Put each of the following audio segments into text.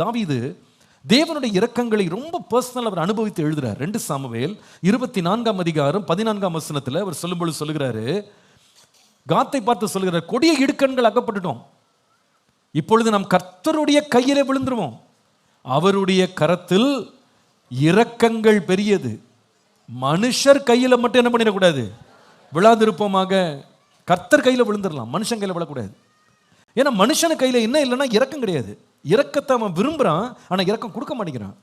தாவீது தேவனுடைய இரக்கங்களை ரொம்ப பர்சனல் அவர் அனுபவித்து எழுதுறார். 2 சாமுவேல் 24 அதிகாரம் 14 அவர் சொல்லும்போது சொல்லுகிறாரு, காத்தை பார்த்து சொல்லுகிறார், கொடிய இடுக்கண்கள் அகப்பட்டுட்டோம், இப்பொழுது நாம் கர்த்தருடைய கையிலே விழுந்துருவோம், அவருடைய கரத்தில் இரக்கங்கள் பெரியது, மனுஷர் கையில மட்டும் என்ன பண்ணிடக்கூடாது, விழாதிருப்போமாக. கர்த்தர் கையில விழுந்துடலாம், மனுஷன் கையில விழக்கூடாது. ஏன்னா மனுஷன கையில என்ன இல்லைன்னா இரக்கம் கிடையாது. இரக்கத்தை அவன் விரும்புறான், ஆனா இரக்கம் கொடுக்க மாட்டேங்கிறான்.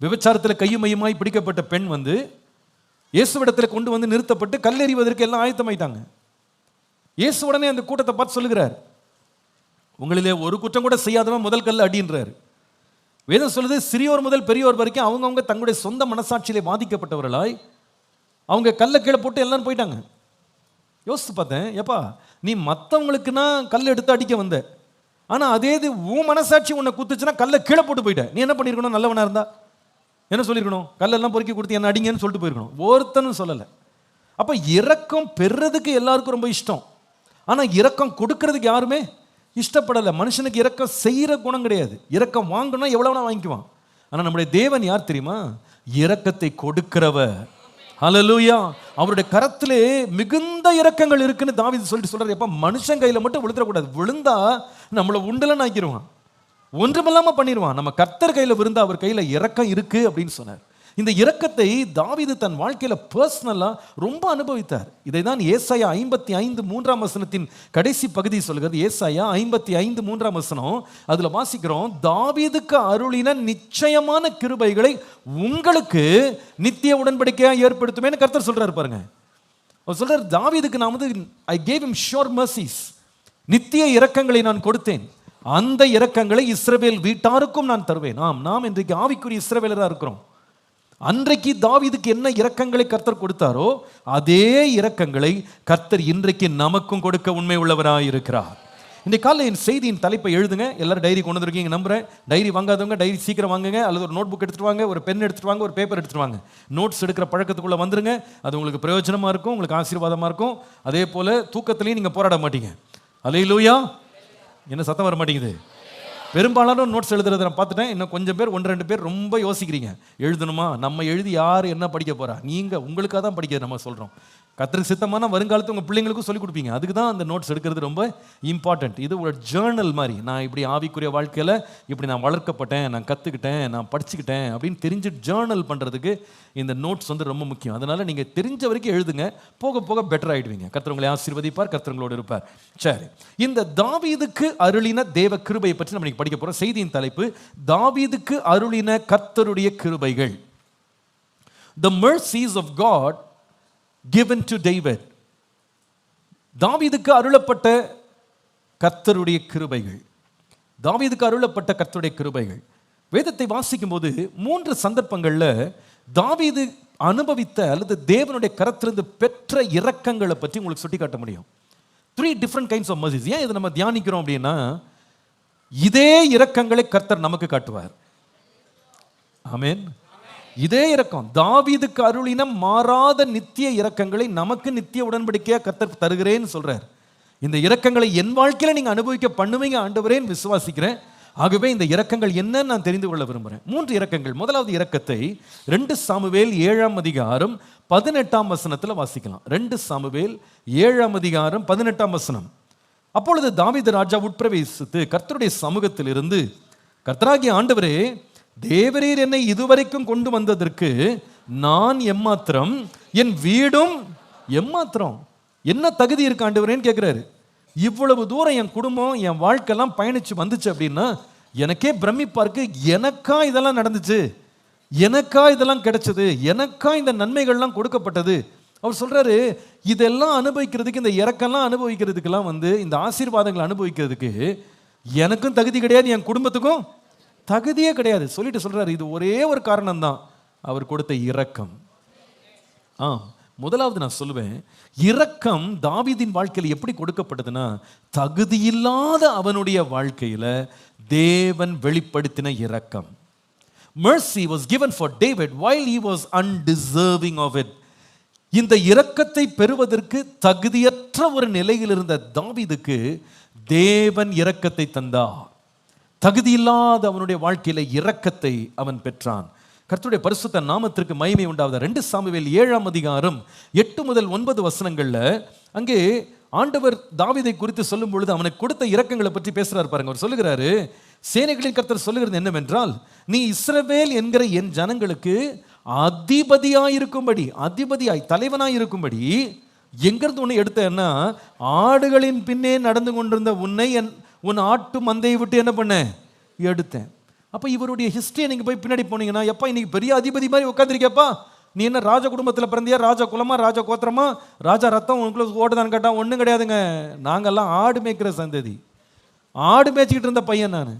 விபச்சாரத்தில் கையும் மையுமாய் பிடிக்கப்பட்ட பெண் இயேசுவிடத்தில் கொண்டு வந்து நிறுத்தப்பட்டு கல்லெறிவதற்கு எல்லாம் ஆயத்தமாயிட்டாங்க. இயேசு உடனே அந்த கூட்டத்தை பார்த்து சொல்லுகிறார், உங்களிலே ஒரு குற்றம் கூட செய்யாதவன் முதல் கல்ல அடின்றார். வேதம் சொல்லுது, சிறியோர் முதல் பெரியோர் வரைக்கும் அவங்கவுங்க தங்களுடைய சொந்த மனசாட்சியிலே பாதிக்கப்பட்டவர்களாய் அவங்க கல்லை கீழே போட்டு எல்லாரும் போயிட்டாங்க. யோசித்து பார்த்தேன், ஏப்பா நீ மற்றவங்களுக்குன்னா கல் எடுத்து அடிக்க வந்த, ஆனால் அதே இது உன் மனசாட்சி உன்னை குத்துச்சுன்னா கல்லை கீழே போட்டு போயிட்ட. நீ என்ன பண்ணியிருக்கணும், நல்லவனா இருந்தா என்ன சொல்லியிருக்கணும், கல்லெல்லாம் பொறுக்கி கொடுத்து என்ன அடிங்கன்னு சொல்லிட்டு போயிருக்கணும். ஒருத்தனும் சொல்லலை. அப்போ இரக்கம் பெறுறதுக்கு எல்லாருக்கும் ரொம்ப இஷ்டம், ஆனால் இரக்கம் கொடுக்கறதுக்கு யாருமே இஷ்டப்படலை. மனுஷனுக்கு இரக்கம் செய்கிற குணம் கிடையாது. இரக்கம் வாங்கணும் எவ்வளவுனா வாங்கிக்குவான். ஆனால் நம்முடைய தேவன் யார் தெரியுமா, இரக்கத்தை கொடுக்கிறவர். ஹல்லேலூயா. அவருடைய கரத்திலே மிகுந்த இரக்கங்கள் இருக்குன்னு தாவீது சொல்றாரு. எப்ப மனுஷன் கையில மட்டும் விழுந்துடக்கூடாது, விழுந்தா நம்மளை உண்டலன்னு ஆக்கிடுவான், ஒன்றுமில்லாம பண்ணிடுவான். நம்ம கர்த்தர் கையில விழுந்தா அவர் கையில இரக்கம் இருக்கு அப்படின்னு சொன்னார். இந்த இரக்கத்தை தாவீது தன் வாழ்க்கையில பர்சனலா ரொம்ப அனுபவித்தார். இதை தான் ஏசாயா 55:3 கடைசி பகுதி சொல்கிறது. ஏசாயா 55:3 அதுல வாசிக்கிறோம், தாவீதுக்கு அருளின நிச்சயமான கிருபைகளை உங்களுக்கு நித்திய உடன்படிக்கையா ஏற்படுத்துமேன்னு கர்த்தர் சொல்றாரு பாருங்க. அவர் சொல்றாரு, தாவீதுக்கு நான் I gave him sure mercies, நித்திய இரக்கங்களை நான் கொடுத்தேன், அந்த இரக்கங்களை இஸ்ரவேல் வீட்டாருக்கும் நான் தருவேன். நாம் இன்றைக்கு ஆவிக்குரிய இஸ்ரவேலரா இருக்கிறோம். அன்றைக்கு தாவீதுக்கு என்ன இரக்கங்களை கர்த்தர் கொடுத்தாரோ அதே இரக்கங்களை கர்த்தர் இன்றைக்கு நமக்கும் கொடுக்க உண்மை உள்ளவராக இருக்கிறார். இந்த காலையில் செய்தியின் தலைப்பை எழுதுங்க. எல்லாரும் டைரி கொண்டு வந்துருக்கீங்க நம்புறேன். டைரி வாங்காதவங்க டைரி சீக்கிரம் வாங்குங்க, அல்லது ஒரு நோட் புக் எடுத்துட்டு வாங்க, ஒரு பென் எடுத்துட்டு வாங்க, ஒரு பேப்பர் எடுத்துட்டு வாங்க. நோட்ஸ் எடுக்கிற பழக்கத்துக்குள்ள வந்துருங்க. அது உங்களுக்கு பிரயோஜனமா இருக்கும், உங்களுக்கு ஆசீர்வாதமா இருக்கும். அதே போல தூக்கத்திலையும் நீங்க போராட மாட்டீங்க. அல்லேலூயா. என்ன சத்தம் வர மாட்டேங்குது? பெரும்பாலான நோட்ஸ் எழுதுறத நான் பார்த்துட்டேன். இன்னும் கொஞ்சம் பேர் 1-2 பேர் ரொம்ப யோசிக்கிறீங்க, எழுதணுமா, நம்ம எழுதி யார் என்ன படிக்க போறா, நீங்க உங்களுக்காக தான் படிக்க நம்ம சொல்றோம். கர்த்தருக்கு சித்தமான வருங்காலத்தை உங்கள் பிள்ளைங்களுக்கும் சொல்லிக் கொடுப்பீங்க. அதுக்கு தான் அந்த நோட்ஸ் எடுக்கிறது ரொம்ப இம்பார்ட்டன்ட். இது ஒரு ஜேர்னல் மாதிரி. நான் இப்படி ஆவிக்குரிய வாழ்க்கையில் இப்படி நான் வளர்க்கப்பட்டேன், நான் கற்றுக்கிட்டேன், நான் படிச்சுக்கிட்டேன் அப்படின்னு தெரிஞ்சு ஜேர்னல் பண்ணுறதுக்கு இந்த நோட்ஸ் ரொம்ப முக்கியம். அதனால் நீங்கள் தெரிஞ்ச வரைக்கும் எழுதுங்க, போக போக பெட்டர் ஆகிடுவீங்க. கர்த்தர் உங்களை ஆசீர்வதிப்பார், கர்த்தர் உங்களோடு இருப்பார். சரி, இந்த தாவீதுக்கு அருளின தேவ கிருபையை பற்றி நம்ம படிக்க போகிறோம். செய்தியின் தலைப்பு, தாவீதுக்கு அருளின கர்த்தருடைய கிருபைகள். The mercies of God given to David. தாவீதுக்கு அருளப்பட்ட கர்த்தருடைய கிருபைகள். தாவீதுக்கு அருளப்பட்ட கர்த்தருடைய கிருபைகள். வேதத்தை வாசிக்கும் போது 3 சந்தர்ப்பங்கள்ல தாவீது அனுபவித்த அல்லது தேவனுடைய கரத்திலிருந்து பெற்ற இரக்கங்களை பற்றி உங்களுக்கு சுட்டி காட்ட முடியும். 3 different kinds of mercies. ஏன் இதை நம்ம தியானிக்கிறோம் அப்படின்னா, இதே இரக்கங்களை கர்த்தர் நமக்கு காட்டுவார். ஆமென். இதே இரக்கம், தாவீதுக்கு அருளின மாறாத நித்திய இரக்கங்களை நமக்கு நித்திய உடன்படிக்கையா கர்த்தர் தருகிறேன்னு சொல்றார். இந்த இரக்கங்களை என் வாழ்க்கையில நீங்க அனுபவிக்க பண்ணுவீங்க ஆண்டவரேன்னு விசுவாசிக்கிறேன். ஆகவே இந்த இரக்கங்கள் என்னன்னு நான் தெரிந்து கொள்ள விரும்புகிறேன். 3 இரக்கங்கள். முதலாவது இரக்கத்தை 2 சாமுவேல் 7 அதிகாரம் 18 வாசிக்கலாம். 2 சாமுவேல் 7 அதிகாரம் 18. அப்பொழுது தாவீது ராஜா உட்பிரவேசித்து கர்த்தருடைய சமூகத்தில் இருந்து, கர்த்தராகிய ஆண்டவரே, தேவரீர் என்னை இதுவரைக்கும் கொண்டு வந்ததற்கு நான் எம்மாத்திரம், என் வீடும் எம்மாத்திரம், என்ன தகுதி இருக்கு ஆண்டவரேன்னு கேட்கிறாரு. இவ்வளவு தூரம் என் குடும்பம் என் வாழ்க்கையெல்லாம் பயணிச்சு வந்துச்சு அப்படின்னா எனக்கே பிரமிப்பா இருக்கு. எனக்கா இதெல்லாம் நடந்துச்சு, எனக்கா இதெல்லாம் கிடைச்சது, எனக்கா இந்த நன்மைகள்லாம் கொடுக்கப்பட்டது. அவர் சொல்றாரு, இதெல்லாம் அனுபவிக்கிறதுக்கு, இந்த இறக்கெல்லாம் அனுபவிக்கிறதுக்கெல்லாம் இந்த ஆசீர்வாதங்களை அனுபவிக்கிறதுக்கு எனக்கும் தகுதி கிடையாது, என் குடும்பத்துக்கும் தகுதியே கிடையாது. சொல்லிட்டு சொல்றாரு, இது ஒரே ஒரு காரணம் தான், அவர் கொடுத்த இரக்கம். முதலாவது நான் சொல்லுவேன், இரக்கம் தாவீதின் வாழ்க்கையில் எப்படி கொடுக்கப்பட்டதுன்னா, தகுதியில்லாத அவனுடைய வாழ்க்கையில தேவன் வெளிப்படுத்தின இரக்கம். Mercy was given for David while he was undeserving of it. இந்த இரக்கத்தை பெறுவதற்கு தகுதியற்ற ஒரு நிலையில் இருந்த தாவீதுக்கு தேவன் இரக்கத்தை தந்தார். தகுதியில்லாத அவனுடைய வாழ்க்கையில இரக்கத்தை அவன் பெற்றான். கர்த்தருடைய பரிசுத்த நாமத்திற்கு மகிமை உண்டாவது. 2 சாமுவேல் 7ஆம் அதிகாரம் 8 முதல் 9 வசனங்கள்ல அங்கே ஆண்டவர் தாவீதை குறித்து சொல்லும் பொழுது அவனுக்கு கொடுத்த இரக்கங்களை பற்றி பேசுறாரு பாருங்க. அவர் சொல்லுகிறாரு, சேனைகளின் கர்த்தர் சொல்லுகிறது என்னவென்றால், நீ இஸ்ரவேல் என்கிற என் ஜனங்களுக்கு அதிபதியாயிருக்கும்படி, அதிபதியாய் தலைவனாய் இருக்கும்படி எங்கிருந்து உன்னை எடுத்தேன்னா, ஆடுகளின் பின்னே நடந்து கொண்டிருந்த உன்னை உன் ஆட்டு மந்தையை விட்டு என்ன பண்ண எடுத்தேன். அப்போ இவருடைய ஹிஸ்டரியை நீங்கள் போய் பின்னாடி போனீங்கன்னா, எப்பா இன்னைக்கு பெரிய அதிபதி மாதிரி உட்காந்துருக்கப்பா, நீ என்ன ராஜ குடும்பத்தில் பிறந்தியா, ராஜா குலமா, ராஜா கோத்திரமா, ராஜா ரத்தம் உனக்குள்ள ஓடுதான்னு கேட்டால் ஒன்றும் கிடையாதுங்க. நாங்கள்லாம் ஆடு மேய்க்கிற சந்ததி, ஆடு மேய்ச்சிக்கிட்டு இருந்த பையன் நான்,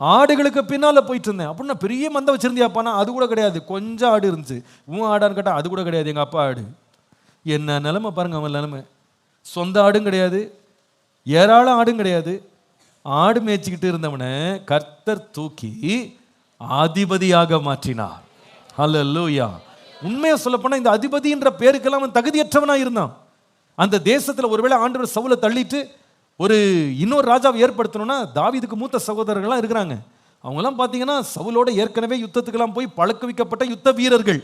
ஆடுகளுக்கு பின்னால் போயிட்டு இருந்தேன். அப்படின்னா பெரிய மந்தை வச்சிருந்தியாப்பானா, அது கூட கிடையாது, கொஞ்சம் ஆடு இருந்துச்சு. ஆடான்னு கேட்டால் அது கூட கிடையாது, எங்கள் அப்பா ஆடு. என்ன நிலைமை பாருங்க அவன் நிலைமை. சொந்த ஆடும் கிடையாது, ஏராளம் ஆடும் கிடையாது, ஆடு மேய்ச்சிக்கிட்டு இருந்தவனை கர்த்தர் தூக்கி அதிபதியாக மாற்றினார். ஹல்லேலூயா. உண்மையா சொல்லப்போனா இந்த அதிபதின்ற பேருக்கெல்லாம் அவன் தகுதியற்றவனா இருந்தான். அந்த தேசத்துல ஒருவேளை ஆண்டவர் சவுலை தள்ளிட்டு ஒரு இன்னொரு ராஜாவை ஏற்படுத்தணும்னா, தாவீதுக்கு மூத்த சகோதரர்கள்லாம் இருக்கிறாங்க. அவங்கெல்லாம் பார்த்தீங்கன்னா சவுலோட ஏற்கனவே யுத்தத்துக்கெல்லாம் போய் பழக்க வைக்கப்பட்ட யுத்த வீரர்கள்.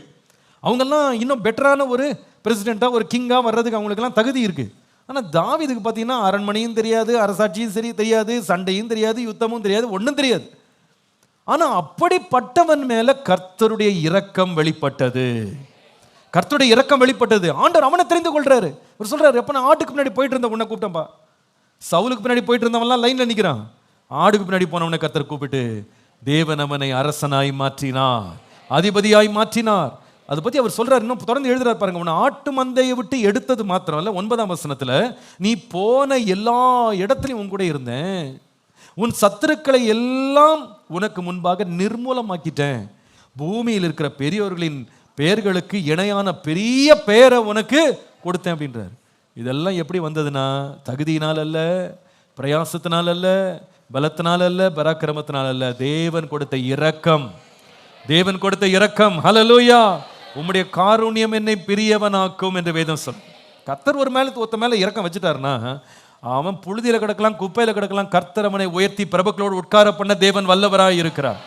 அவங்கெல்லாம் இன்னும் பெட்டரான ஒரு பிரசிடெண்ட்டாக ஒரு கிங்காக வர்றதுக்கு அவங்களுக்கெல்லாம் தகுதி இருக்குது. ஆனால் தாவீதுக்கு பார்த்தீங்கன்னா அரண்மனையும் தெரியாது, அரசாட்சியும் சரி தெரியாது, சண்டையும் தெரியாது, யுத்தமும் தெரியாது, ஒன்றும் தெரியாது. ஆனால் அப்படிப்பட்டவன் மேலே கர்த்தருடைய இரக்கம் வெளிப்பட்டது. கர்த்தருடைய இரக்கம் வெளிப்பட்டது. ஆண்டவர் அவனை தெரிந்து கொள்றாரு. அவர் சொல்றாரு, எப்போ நான் ஆட்டுக்கு பின்னாடி போயிட்டு இருந்த உன்னை கூப்பிட்டேன்பா. சவுலுக்கு பின்னாடி போயிட்டு இருந்தவன்லாம் லைனில் நிற்கிறான். ஆடுக்கு பின்னாடி போனவனை கர்த்தர் கூப்பிட்டு தேவன் அவனை அரசனாய் மாற்றினார், அதிபதியாய் மாற்றினார். அதை பற்றி அவர் சொல்றாரு. இன்னும் தொடர்ந்து எழுதுறாரு பாருங்க. உன்னை ஆட்டு மந்தையை விட்டு எடுத்தது மாத்திரம் இல்லை, 9ஆம் வசனத்தில், நீ போன எல்லா இடத்துலையும் உன் கூட இருந்தேன், உன் சத்துருக்களை எல்லாம் உனக்கு முன்பாக நிர்மூலமாக்கிட்டேன், பூமியில் இருக்கிற பெரியவர்களின் பெயர்களுக்கு இணையான பெரிய பெயரை உனக்கு கொடுத்தேன் அப்படின்றார். இதெல்லாம் எப்படி வந்ததுன்னா, தகுதியினால் அல்ல, பிரயாசத்தினால் அல்ல, பலத்தினால் அல்ல, பராக்கிரமத்தினால் அல்ல, தேவன் கொடுத்த இரக்கம். தேவன் கொடுத்த இரக்கம். ஹல்லேலூயா. உம்முடைய காருண்யம் என்னை பிரியவனாக்கும் என்று வேதம் சொல்லும். கர்த்தர் ஒரு மேல ஒருத்த மேல இரக்கம் வச்சுட்டாருன்னா, அவன் புழுதியில கிடக்கலாம், குப்பையில கிடக்கலாம், கர்த்தர் அவனை உயர்த்தி பிரபுக்களோடு உட்கார பண்ண தேவன் வல்லவராய் இருக்கிறார்.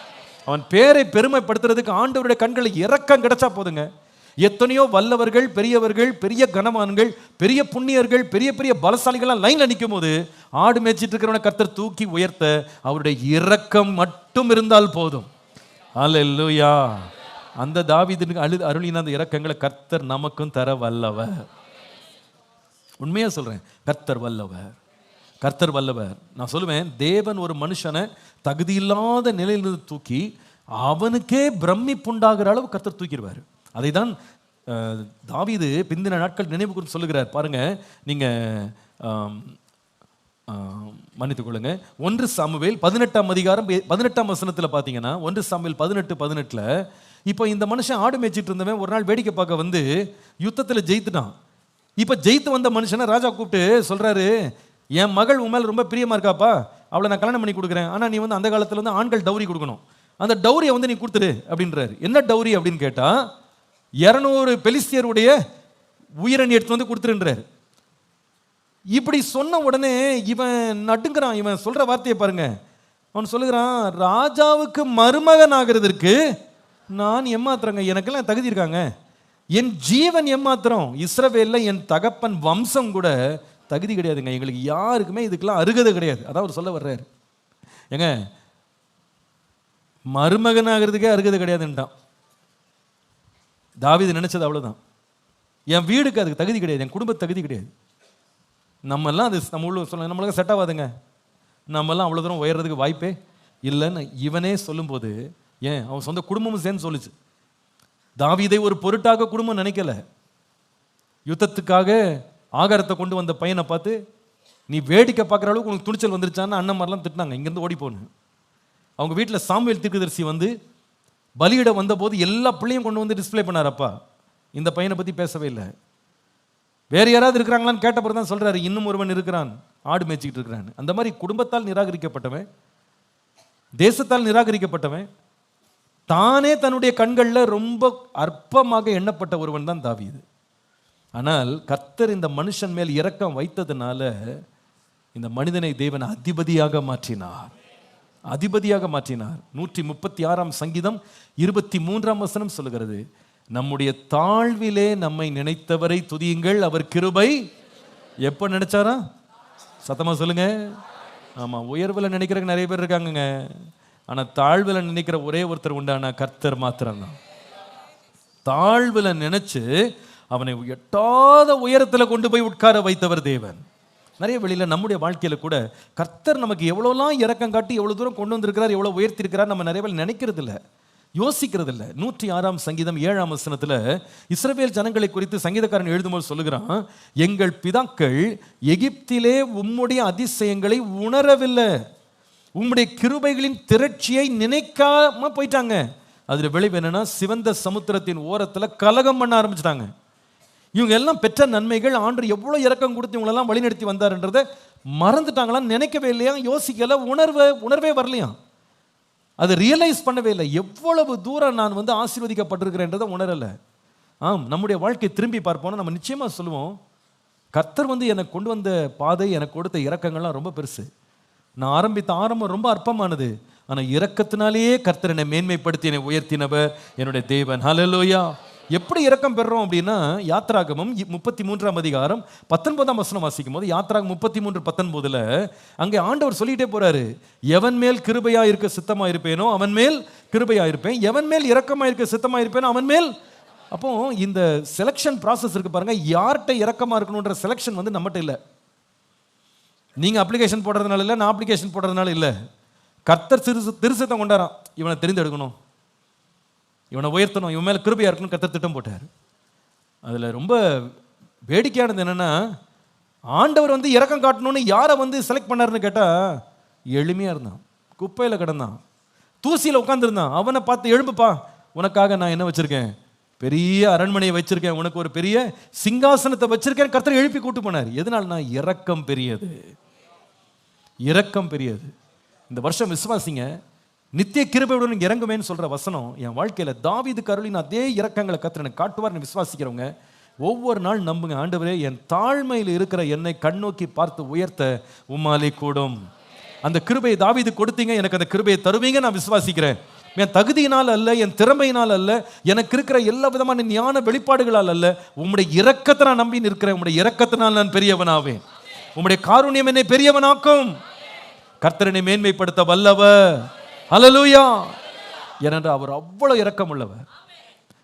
அவன் பேரை பெருமைப்படுத்துறதுக்கு ஆண்டவருடைய கண்களில் இரக்கம் கிடைச்சா போதுங்க. எத்தனையோ வல்லவர்கள், பெரியவர்கள், பெரிய கனவான்கள், பெரிய புண்ணியர்கள், பெரிய பெரிய பலசாலிகள்லாம் லைன்ல நிற்கும் போது ஆடு மேய்ச்சிட்டு இருக்கிறவனை கர்த்தர் தூக்கி உயர்த்த அவருடைய இரக்கம் மட்டும் இருந்தால் போதும். அல்லேலூயா. அந்த தாவீதுக்கு அருளின அந்த இரக்கங்களை கர்த்தர் நமக்கும் தர வல்லவர். உண்மையா சொல்றேன், கர்த்தர் வல்லவர், கர்த்தர் வல்லவர். நான் சொல்லுவேன், தேவன் ஒரு மனுஷனை தகுதியில்லாத நிலையிலிருந்து தூக்கி அவனுக்கே பிரமிப்புண்டாகிற அளவு கர்த்தர் தூக்கிடுவார். அதை தான் தாவீது பிந்தின நாட்கள் நினைவு குறித்து சொல்லுகிறார் பாருங்க. நீங்க மன்னித்துக் கொள்ளுங்க, 1 சாமுவேல் 18ஆம் அதிகாரம் 18ஆம் வசனத்தில் பார்த்தீங்கன்னா, 1 சாமுவேல் 18:18 இப்போ இந்த மனுஷன் ஆடு மேய்ச்சிட்டு இருந்தவன் ஒரு நாள் வேடிக்கை பார்க்க வந்து யுத்தத்தில் ஜெயித்துட்டான். இப்போ ஜெயித்து வந்த மனுஷனை ராஜா கூப்பிட்டு சொல்றாரு, என் மகள் உன் மேலே ரொம்ப பிரியமா இருக்காப்பா, அவளை நான் கல்யாணம் பண்ணி கொடுக்குறேன், ஆனால் நீ வந்து அந்த காலத்தில் வந்து ஆண்கள் டவுரி கொடுக்கணும், அந்த டவுரியை வந்து நீ கொடுத்துரு அப்படின்றாரு. என்ன டவுரி அப்படின்னு கேட்டால், 200 பெலிஸ்தியருடைய உயிரை நீ எடுத்து வந்து கொடுத்துருன்றாரு. இப்படி சொன்ன உடனே இவன் நடுங்கிறான். இவன் சொல்ற வார்த்தையை பாருங்க. அவன் சொல்லுகிறான், ராஜாவுக்கு மருமகன் ஆகிறதுக்கு நான் ஏமாத்துறேங்க, எனக்கெல்லாம் தகுதி இருக்காங்க, என் ஜீவன் ஏமாத்திரம், இஸ்ரவேல்ல என் தகப்பன் வம்சம் கூட தகுதி கிடையாதுங்க, எங்களுக்கு யாருக்குமே இதுக்கெல்லாம் அருகதை கிடையாது. அதான் அவர் சொல்ல வர்றாரு. ஏங்க, மருமகன் ஆகிறதுக்கே அருகதை கிடையாதுன்ட்டான். தாவீது நினைச்சது அவ்வளவுதான். என் வீடுக்கு அதுக்கு தகுதி கிடையாது, என் குடும்ப தகுதி கிடையாது. நம்மெல்லாம் அது நம்ம உள்ள சொல்ல நம்மளுக்கு செட் ஆகாதுங்க, நம்மெல்லாம் அவ்வளோ தூரம் உயர்றதுக்கு வாய்ப்பே இல்லைன்னு இவனே சொல்லும்போது, ஏன் அவன் சொந்த குடும்பமும் சேர்ந்து சொல்லிச்சு. தாவீதை ஒரு பொருட்டாக குடும்பம் நினைக்கல. யுத்தத்துக்காக ஆகாரத்தை கொண்டு வந்த பையனை பார்த்து நீ வேடிக்கை பார்க்குற அளவுக்கு உனக்கு துணிச்சல் வந்துருச்சான்னு அண்ணன் மாதிரிலாம் திட்டினாங்க. இங்கேருந்து ஓடி போகணும். அவங்க வீட்டில் சாமுவேல் தீர்க்கதரிசி வந்து பலியிட வந்தபோது எல்லா பிள்ளையும் கொண்டு வந்து டிஸ்பிளே பண்ணாரப்பா, இந்த பையனை பற்றி பேசவே இல்லை. வேறு யாராவது இருக்கிறாங்களான்னு கேட்ட பிறகு தான் சொல்றாரு, இன்னும் ஒருவன் இருக்கிறான், ஆடு மேய்ச்சிக்கிட்டு இருக்கிறான். அந்த மாதிரி குடும்பத்தால் நிராகரிக்கப்பட்டவன், தேசத்தால் நிராகரிக்கப்பட்டவன், தானே தன்னுடைய கண்களில் ரொம்ப அற்பமாக எண்ணப்பட்ட ஒருவன் தான் தாவீது. ஆனால் கர்த்தர் இந்த மனுஷன் மேல் இரக்கம் வைத்ததுனால இந்த மனிதனை தேவன் அதிபதியாக மாற்றினார். அதிபதியாக மாற்றினார். 136 சங்கீதம் 23 சொல்லுகிறது, நம்முடைய தாழ்விலே நம்மை நினைத்தவரை துதியுங்கள், அவர் கிருபை எப்ப நினைச்சாரா? சத்தமா சொல்லுங்க. ஆமா, உயர்வில் நினைக்கிறதுக்கு நிறைய பேர் இருக்காங்க, ஆனா தாழ்வில் நினைக்கிற ஒரே ஒருத்தர் உண்டான கர்த்தர் மாத்திரம்தான். தாழ்வில் நினைச்சு அவனை எட்டாத உயரத்தில் கொண்டு போய் உட்கார வைத்தவர் தேவன். நிறைய வெளியில் நம்முடைய வாழ்க்கையில் கூட கர்த்தர் நமக்கு எவ்வளோலாம் இரக்கம் காட்டி எவ்வளோ தூரம் கொண்டு வந்திருக்கிறார், எவ்வளோ உயர்த்திருக்கிறார், நம்ம நிறைய பேர் நினைக்கிறது இல்லை, யோசிக்கிறது இல்லை. 106 சங்கீதம் 7 இஸ்ரவேல் ஜனங்களை குறித்து சங்கீதக்காரன் எழுதும்போது சொல்லுகிறான், எங்கள் பிதாக்கள் எகிப்திலே உம்முடைய அதிசயங்களை உணரவில்லை, உம்முடைய கிருபைகளின் திரட்சியை நினைக்காம போயிட்டாங்க. அதில் விளைவு என்னன்னா, சிவந்த சமுத்திரத்தின் ஓரத்தில் கலகம் பண்ண ஆரம்பிச்சிட்டாங்க. இவங்க எல்லாம் பெற்ற நன்மைகள், ஆண்டு எவ்வளோ இரக்கம் கொடுத்து இவங்களெல்லாம் வழிநடத்தி வந்தார்ன்றதை மறந்துட்டாங்களாம், நினைக்கவே இல்லையா, யோசிக்கல, உணர்வே வரலையா, அதை ரியலைஸ் பண்ணவே இல்லை. எவ்வளவு தூரம் நான் ஆசீர்வதிக்கப்பட்டிருக்கிறேன்றதை உணரலை. நம்முடைய வாழ்க்கை திரும்பி பார்ப்போம்னா நம்ம நிச்சயமாக சொல்லுவோம், கர்த்தர் எனக்கு கொண்டு வந்த பாதை, எனக்கு கொடுத்த இரக்கங்கள்லாம் ரொம்ப பெருசு. நான் ஆரம்பித்த ஆரம்பம் ரொம்ப அற்பமானது, ஆனால் இரக்கத்தினாலேயே கர்த்தர் என்னை மேன்மைப்படுத்தி என்னை உயர்த்தினவர் என்னுடைய தேவன். ஹல்லேலூயா. எப்படி இரக்கம் பெறுறோம் அப்படின்னா, யாத்ராகமம் 33 வாசிக்கும் போது, யாத்ராகம் 33:19 அங்கே ஆண்டவர் சொல்லிட்டே போறாரு, எவன் மேல் கிருபையா இருக்க சித்தமா இருப்பேனோ அவன் மேல் கிருபையா இருப்பேன், எவன் மேல் இரக்கமா இருக்க சித்தமா இருப்பேனோ அவன் மேல். அப்போ இந்த செலக்ஷன் ப்ராசஸ் இருக்கு பாருங்க, யார்கிட்ட இரக்கமா இருக்கணும்ன்ற செலக்ஷன் நம்மகிட்ட இல்லை. நீங்க அப்ளிகேஷன் போடுறதுனால இல்லை, நான் அப்ளிகேஷன் போடுறதுனால இல்லை. கர்த்தர் திருசத்தம் கொண்டாராம், இவனை தெரிந்தெடுக்கணும், இவனை உயர்த்தணும், இவன் மேலே கிருபையா இருக்கணும், கர்த்தர் திட்டம் போட்டார். அதில் ரொம்ப வேடிக்கையானது என்னன்னா, ஆண்டவர் இரக்கம் காட்டணும்னு யாரை செலக்ட் பண்ணாருன்னு கேட்டால், எளிமையாக இருந்தான், குப்பையில் கிடந்தான், தூசியில் உட்காந்துருந்தான், அவனை பார்த்து எழுப்புப்பா, உனக்காக நான் என்ன வச்சிருக்கேன், பெரிய அரண்மனையை வச்சிருக்கேன், உனக்கு ஒரு பெரிய சிங்காசனத்தை வச்சிருக்கேன், கர்த்தர் எழுப்பி கூட்டு போனார். எதனால்னா இரக்கம் பெரியது, இரக்கம் பெரியது. இந்த வருஷம் விசுவாசிங்க, நித்திய கிருபையுடன் இறங்குமேன்னு சொல்ற வசனம் என் வாழ்க்கையில தாவீதுக்கு அருளின அதே இரக்கங்களை கர்த்தர் எனக்கு காட்டுவார்னு விசுவாசிக்கிறவங்க ஒவ்வொரு நாள் நம்புங்க, ஆண்டவரே என் தாழ்மையில் இருக்கிற என்னை கண்ணோக்கி பார்த்து உயர்த்த உம்மாலே கூடும். அந்த கிருபையை தாவீது கொடுத்தீங்க, எனக்கு அந்த கிருபையை தருவீங்க நான் விசுவாசிக்கிறேன். என் தகுதியினால் அல்ல, என் திறமையினால் அல்ல, எனக்கு இருக்கிற எல்லா விதமான ஞான வெளிப்பாடுகளால் அல்ல, உம்முடைய இரக்கத்தை நான் நம்பி நிற்கிறேன். உம்முடைய இரக்கத்தினால் நான் பெரியவனாவேன், உம்முடைய காருண்யம் என்னை பெரியவனாக்கும். கர்த்தரனை மேன்மைப்படுத்த வல்லவர். ஹல்லேலூயா. ஏனென்றால் அவர் அவ்வளவு இரக்கம் உள்ளவர்.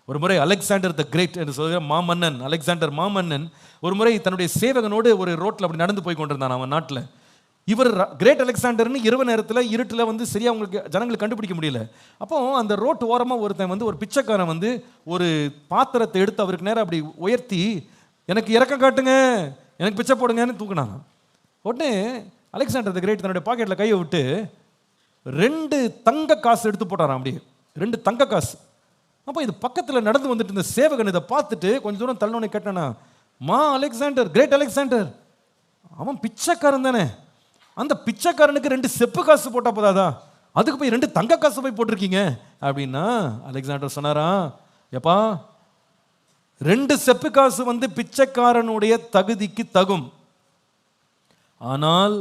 ஒரு முறை அலெக்சாண்டர் த கிரேட் என்று சொல்கிற மாமன்னன், அலெக்சாண்டர் மாமன்னன் ஒரு முறை தன்னுடைய சேவகனோடு ஒரு ரோட்டில் அப்படி நடந்து போய் கொண்டிருந்தான் அவன் நாட்டில். இவர் கிரேட் அலெக்சாண்டர்னு இரவு நேரத்தில் இருட்டில் சரியா உங்களுக்கு ஜனங்களுக்கு கண்டுபிடிக்க முடியல. அப்போ அந்த ரோட்டு ஓரமாக ஒருத்தன் ஒரு பிச்சைக்காரன் ஒரு பாத்திரத்தை எடுத்து அவருக்கு நேரம் அப்படி உயர்த்தி, எனக்கு இறக்கம் காட்டுங்க, எனக்கு பிச்சை போடுங்கன்னு தூக்குனாங்க. உடனே அலெக்சாண்டர் த கிரேட் தன்னுடைய பாக்கெட்டில் கையை விட்டு 2 தங்க காசு எடுத்து போட்டாராம், அப்படியே 2 தங்க காசு. அப்போ இது பக்கத்தில் நடந்து வந்துட்டு இந்த சேவகன் இதை பார்த்துட்டு கொஞ்சம் தூரம் தள்ளோன்னு கேட்டானா, அலெக்சாண்டர், கிரேட் அலெக்சாண்டர், அவன் பிச்சைக்காரன் தானே, அந்த பிச்சைக்காரனுக்கு 2 செப்பு காசு போட்டா போதாதா, அதுக்கு போய் 2 தங்க காசு போய் போட்டிருக்கீங்க அப்படின்னா அலெக்சாண்டர் சொன்னாரா, எப்பா 2 செப்பு காசு பிச்சைக்காரனுடைய தகுதிக்கு தகும், ஆனால்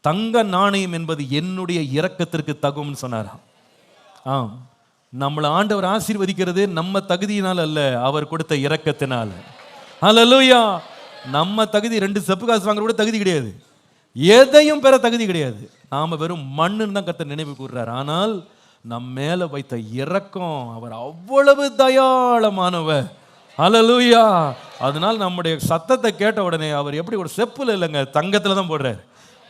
தங்க நாணயம் என்பது என்னுடைய இரக்கத்திற்கு தகும்னு சொன்னாராம். நம்மளை ஆண்டவர் ஆசீர்வதிக்கிறது நம்ம தகுதியினால் அல்ல, அவர் கொடுத்த இரக்கத்தினால. ஹல்லேலூயா. நம்ம தகுதி 2 செப்பு காசு வாங்குற கூட தகுதி கிடையாது, எதையும் பெற தகுதி கிடையாது, நாம வெறும் மண்ணுன்னு தான் கர்த்தர் நினைவு கூறுறார். ஆனால் நம் மேல வைத்த இரக்கம், அவர் அவ்வளவு தயாளமானவர். ஹல்லேலூயா. அதனால் நம்முடைய சத்தத்தை கேட்ட உடனே அவர் எப்படி ஒரு செப்புல இல்லைங்க, தங்கத்துல தான் போடுறார்.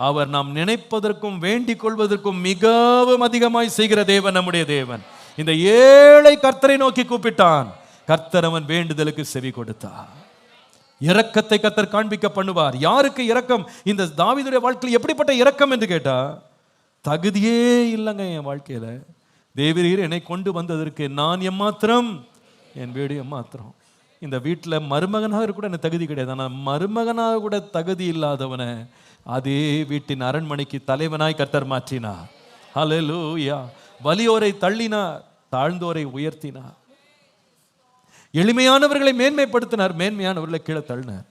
அவர் நாம் நினைப்பதற்கும் வேண்டிக் கொள்வதற்கும் மிகவும் அதிகமாய் செய்கிற தேவன் நம்முடைய தேவன். இந்த ஏழை கர்த்தரை நோக்கி கூப்பிட்டான், கர்த்தர் அவன் வேண்டுதலுக்கு செவி கொடுத்தார். இரக்கத்தை கர்த்தர் காண்பிக்க பண்ணுவார். யாருக்கு இரக்கம்? இந்த தாவீதுடைய வாழ்க்கையில் எப்படிப்பட்ட இரக்கம் என்று கேட்டா, தகுதியே இல்லைங்க என் வாழ்க்கையில, தேவரீர் என்னை கொண்டு வந்ததற்கு நான் எம்மாத்திரம், என் வீடு எம்மாத்திரம். இந்த வீட்டில் மருமகனாக கூட எனக்கு தகுதி கிடையாது, ஆனால் மருமகனாக கூட தகுதி இல்லாதவனை அதே வீட்டின் அரண்மனைக்கு தலைவனாய் கர்த்தர் மாற்றினார். ஹல்லேலூயா. வலியோரை தள்ளினார், தாழ்ந்தோரை உயர்த்தினார், எளிமையானவர்களை மேன்மைப்படுத்தினார், மேன்மையானவர்களை கீழே தள்ளினார்.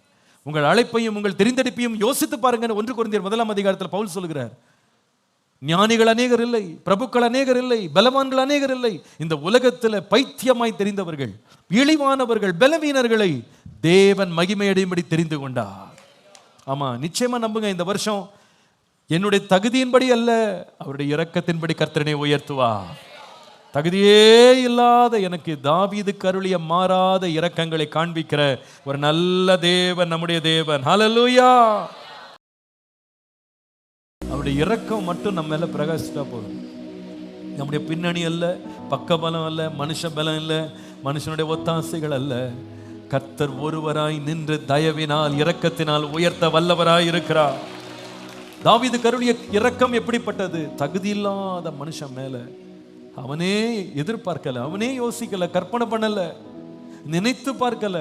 உங்கள் அழைப்பையும் உங்கள் தெரிந்தெடுப்பையும் யோசித்து பாருங்க. 1 கொரிந்தியர் 1 பவுல் சொல்கிறார், ஞானிகள் அநேகர் இல்லை, பிரபுக்கள் அநேகர் இல்லை, பலவான்கள் அநேகர் இல்லை. இந்த உலகத்தில் பைத்தியமாய் தெரிந்தவர்கள், இழிவானவர்கள், பலவீனர்களை தேவன் மகிமையடையும்படி தெரிந்து கொண்டார். ஆமா, நிச்சயமா நம்புங்க, இந்த வருஷம் என்னுடைய தகுதியின்படி அல்ல, அவருடைய இரக்கத்தின்படி கர்த்தரனை உயர்த்துவா. தகுதியே இல்லாத எனக்கு தாவீதுக்கு அருளிய மாறாத இரக்கங்களை காண்பிக்கிற ஒரு நல்ல தேவன் நம்முடைய தேவன். ஹல்லேலூயா. அவருடைய இரக்கம் மட்டும் நம்ம மேல பிரகாசிட்டா போதும். நம்முடைய பின்னணி அல்ல, பக்க பலம் அல்ல, மனுஷ பலம் அல்ல, மனுஷனுடைய ஒத்தாசைகள் அல்ல. கர்த்தர் ஒருவராய் நின்று தயவினால் இரக்கத்தினால் உயர்த்த வல்லவராய் இருக்கிறார். தாவீதுக்கு அருளிய இரக்கம் எப்படிப்பட்டது? தகுதி இல்லாத மனுஷன் மேல அவனே எதிர்பார்க்கல, அவனே யோசிக்கல, கற்பனை பண்ணல, நினைத்து பார்க்கல.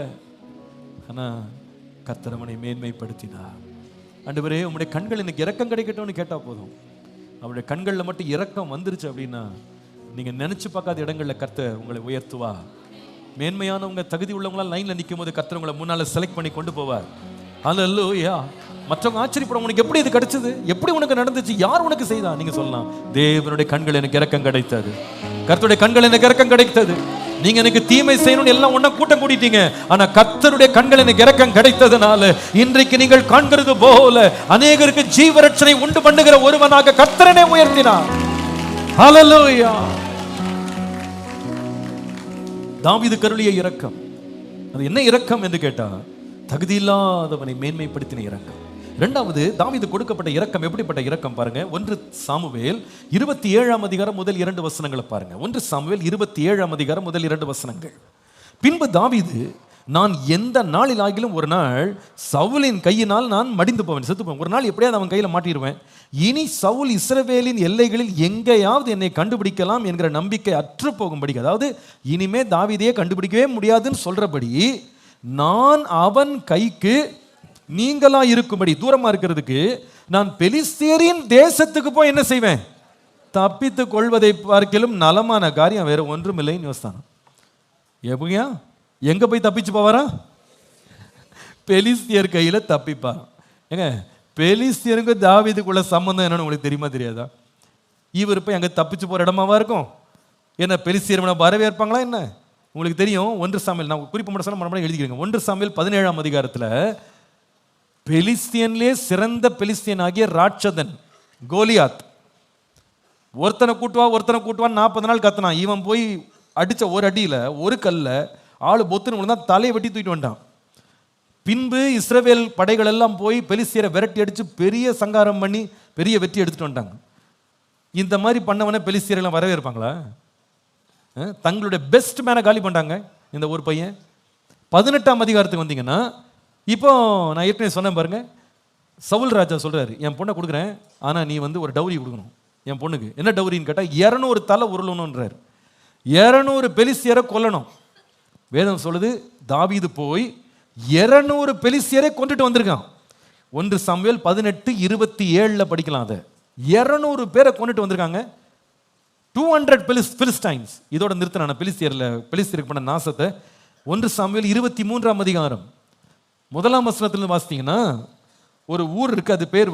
ஆனா கர்த்தர் அவனை மேன்மைப்படுத்தினார். ஆண்டவரே, உங்களுடைய கண்கள் எனக்கு இரக்கம் கிடைக்கட்டும்னு கேட்டா போதும். அவருடைய கண்கள்ல மட்டும் இரக்கம் வந்துருச்சு அப்படின்னா நீங்க நினைச்சு பார்க்காத இடங்கள்ல கர்த்தர் உங்களை உயர்த்துவா. மேன்மையானவங்க, தகுதி உள்ளவங்களாம் லைன்ல நிற்கும் போது கர்த்தர் உங்களை முன்னால செலக்ட் பண்ணி கொண்டு போவார். ஹல்லேலூயா. மற்றவங்க ஆச்சரியப்படும், உனக்கு எப்படி இது கிடைச்சது, எப்படி உனக்கு நடந்துச்சு, யார் உனக்கு செய்தா? நீங்க சொல்லலாம், தேவனுடைய கண்கள் எனக்கு இரக்கம் கிடைத்தது, கர்த்தருடைய கண்கள் எனக்கு இரக்கம் கிடைத்தது. நீங்க எனக்கு தீமை செய்யணும்னு எல்லாம் ஒண்ணா கூட்டம் கூட்டிட்டீங்க, ஆனா கர்த்தருடைய கண்கள் எனக்கு இரக்கம் கிடைத்ததுனால இன்றைக்கு நீங்கள் காண்கிறது போல அநேகருக்கு ஜீவரட்சணை உண்டு பண்ணுகிற ஒருவனாக கர்த்தரனை உயர்த்தினார். ஹல்லேலூயா. தாவீதுக்கு அருளிய இரக்கம், அது என்ன இரக்கம் என்று கேட்டா, தகுதி இல்லாதவனை மேன்மைப்படுத்தின இரக்கம். இரண்டாவது, தாவீது கொடுக்கப்பட்ட இரக்கம் எப்படிப்பட்ட இரக்கம் பாருங்க. 1 சாமுவேல் 27ஆம் அதிகாரம் முதல் 2 வசனங்களை பாருங்க. 1 சாமுவேல் 27ஆம் அதிகாரம் முதல் 2 வசனங்கள். பின்பு தாவீது, நான் எந்த நாளில் ஆகிலும் ஒரு நாள் சவுலின் கையினால் நான் மடிந்து போவேன், செத்து போவேன், ஒரு நாள் எப்படியாவது அவன் கையில மாட்டிடுவேன். இனி சவுல் இஸ்ரவேலின் எல்லைகளில் எங்கேயாவது என்னை கண்டுபிடிக்கலாம் என்கிற நம்பிக்கை அற்று போகும்படி, அதாவது இனிமே தாவீதையே கண்டுபிடிக்கவே முடியாதுன்னு சொல்றபடி நான் அவன் கைக்கு நீங்களா இருக்கும்படி, தூரமா இருக்கிறதுக்கு நான் பெலிஸ்தியரின் தேசத்துக்கு போய் என்ன செய்வேன், தப்பித்து கொள்வதை பார்க்கலும் நலமான காரியம் வேற ஒன்றும் இல்லைன்னு யோசித்தான். எப்படியா எங்க போய் தப்பிச்சு போவாரா? பெலிஸ்தியர் கையில தப்பிப்பார். ஏங்க, பெலிஸ்தியருக்கு தாவீதுக்குள்ள சம்பந்தம் என்னன்னு உங்களுக்கு தெரியுமா தெரியாதா? இவர் போய் அங்க தப்பிச்சு போற இடமாவா இருக்கும்? என்ன பெலிஸ்தியர் வரவேற்பாங்களா என்ன? உங்களுக்கு தெரியும், 1 சாமுவேல், நான் குறிப்பு மட்டும் சொன்ன மறுபடியும் எழுதிக்கிறேங்க. 1 சாமுவேல் 17ஆம் அதிகாரத்துல பெலிஸ்தியன்லே சிறந்த பெலிஸ்தியன் ஆகிய ராட்சதன் கோலியாத் ஒருத்தனை கூட்டுவான் 40 நாள் கத்தினான். இவன் போய் அடிச்ச ஒரு அடியில ஒரு கல்ல ஆளு பொத்துன்னு விழுந்தா தலையை வெட்டி தூக்கிட்டு வந்துட்டான். பின்பு இஸ்ரவேல் படைகள் எல்லாம் போய் பெலிஸ்தியரை விரட்டி அடிச்சு பெரிய சங்காரம் பண்ணி பெரிய வெற்றி எடுத்துட்டு வந்துட்டாங்க. இந்த மாதிரி பண்ணவன பெலிஸ்தியரெல்லாம் வரவேற்பாங்களா? தங்களுடைய பெஸ்ட் மேனை காலி பண்ணாங்க இந்த ஒரு பையன். 18ஆம் அதிகாரத்துக்கு வந்தீங்கன்னா, இப்போ நான் ஏற்கனவே சொன்னேன் பாருங்க, சவுல் ராஜா சொல்றாரு, என் பொண்ணை கொடுக்குறேன், ஆனா நீ ஒரு டவுரி கொடுக்கணும் என் பொண்ணுக்கு. என்ன டவுரின்னு கேட்டா 200 தலை உருளணும்ன்றார். 200 பெலிஸ்தியரை கொல்லணும். வேதம் சொல்லுது, தாவீது போய் 200 பெலிஸ்தியரை கொண்டுட்டு வந்திருக்கான். 1 சாமுவேல் 18:27 படிக்கலாம். அதை 200 பேரை கொண்டுட்டு வந்திருக்காங்க. 200 பெலிஸ்டைன்ஸ். இதோட நிறுத்தினான பெலிஸ்தியருக்கு பண்ண நாசத்தை. 1 சாமுவேல் 23ஆம் அதிகாரம் 1ஆம் வசனத்திலிருந்து வாசித்தீங்கன்னா, ஒரு ஊர் இருக்கு, அது பேர்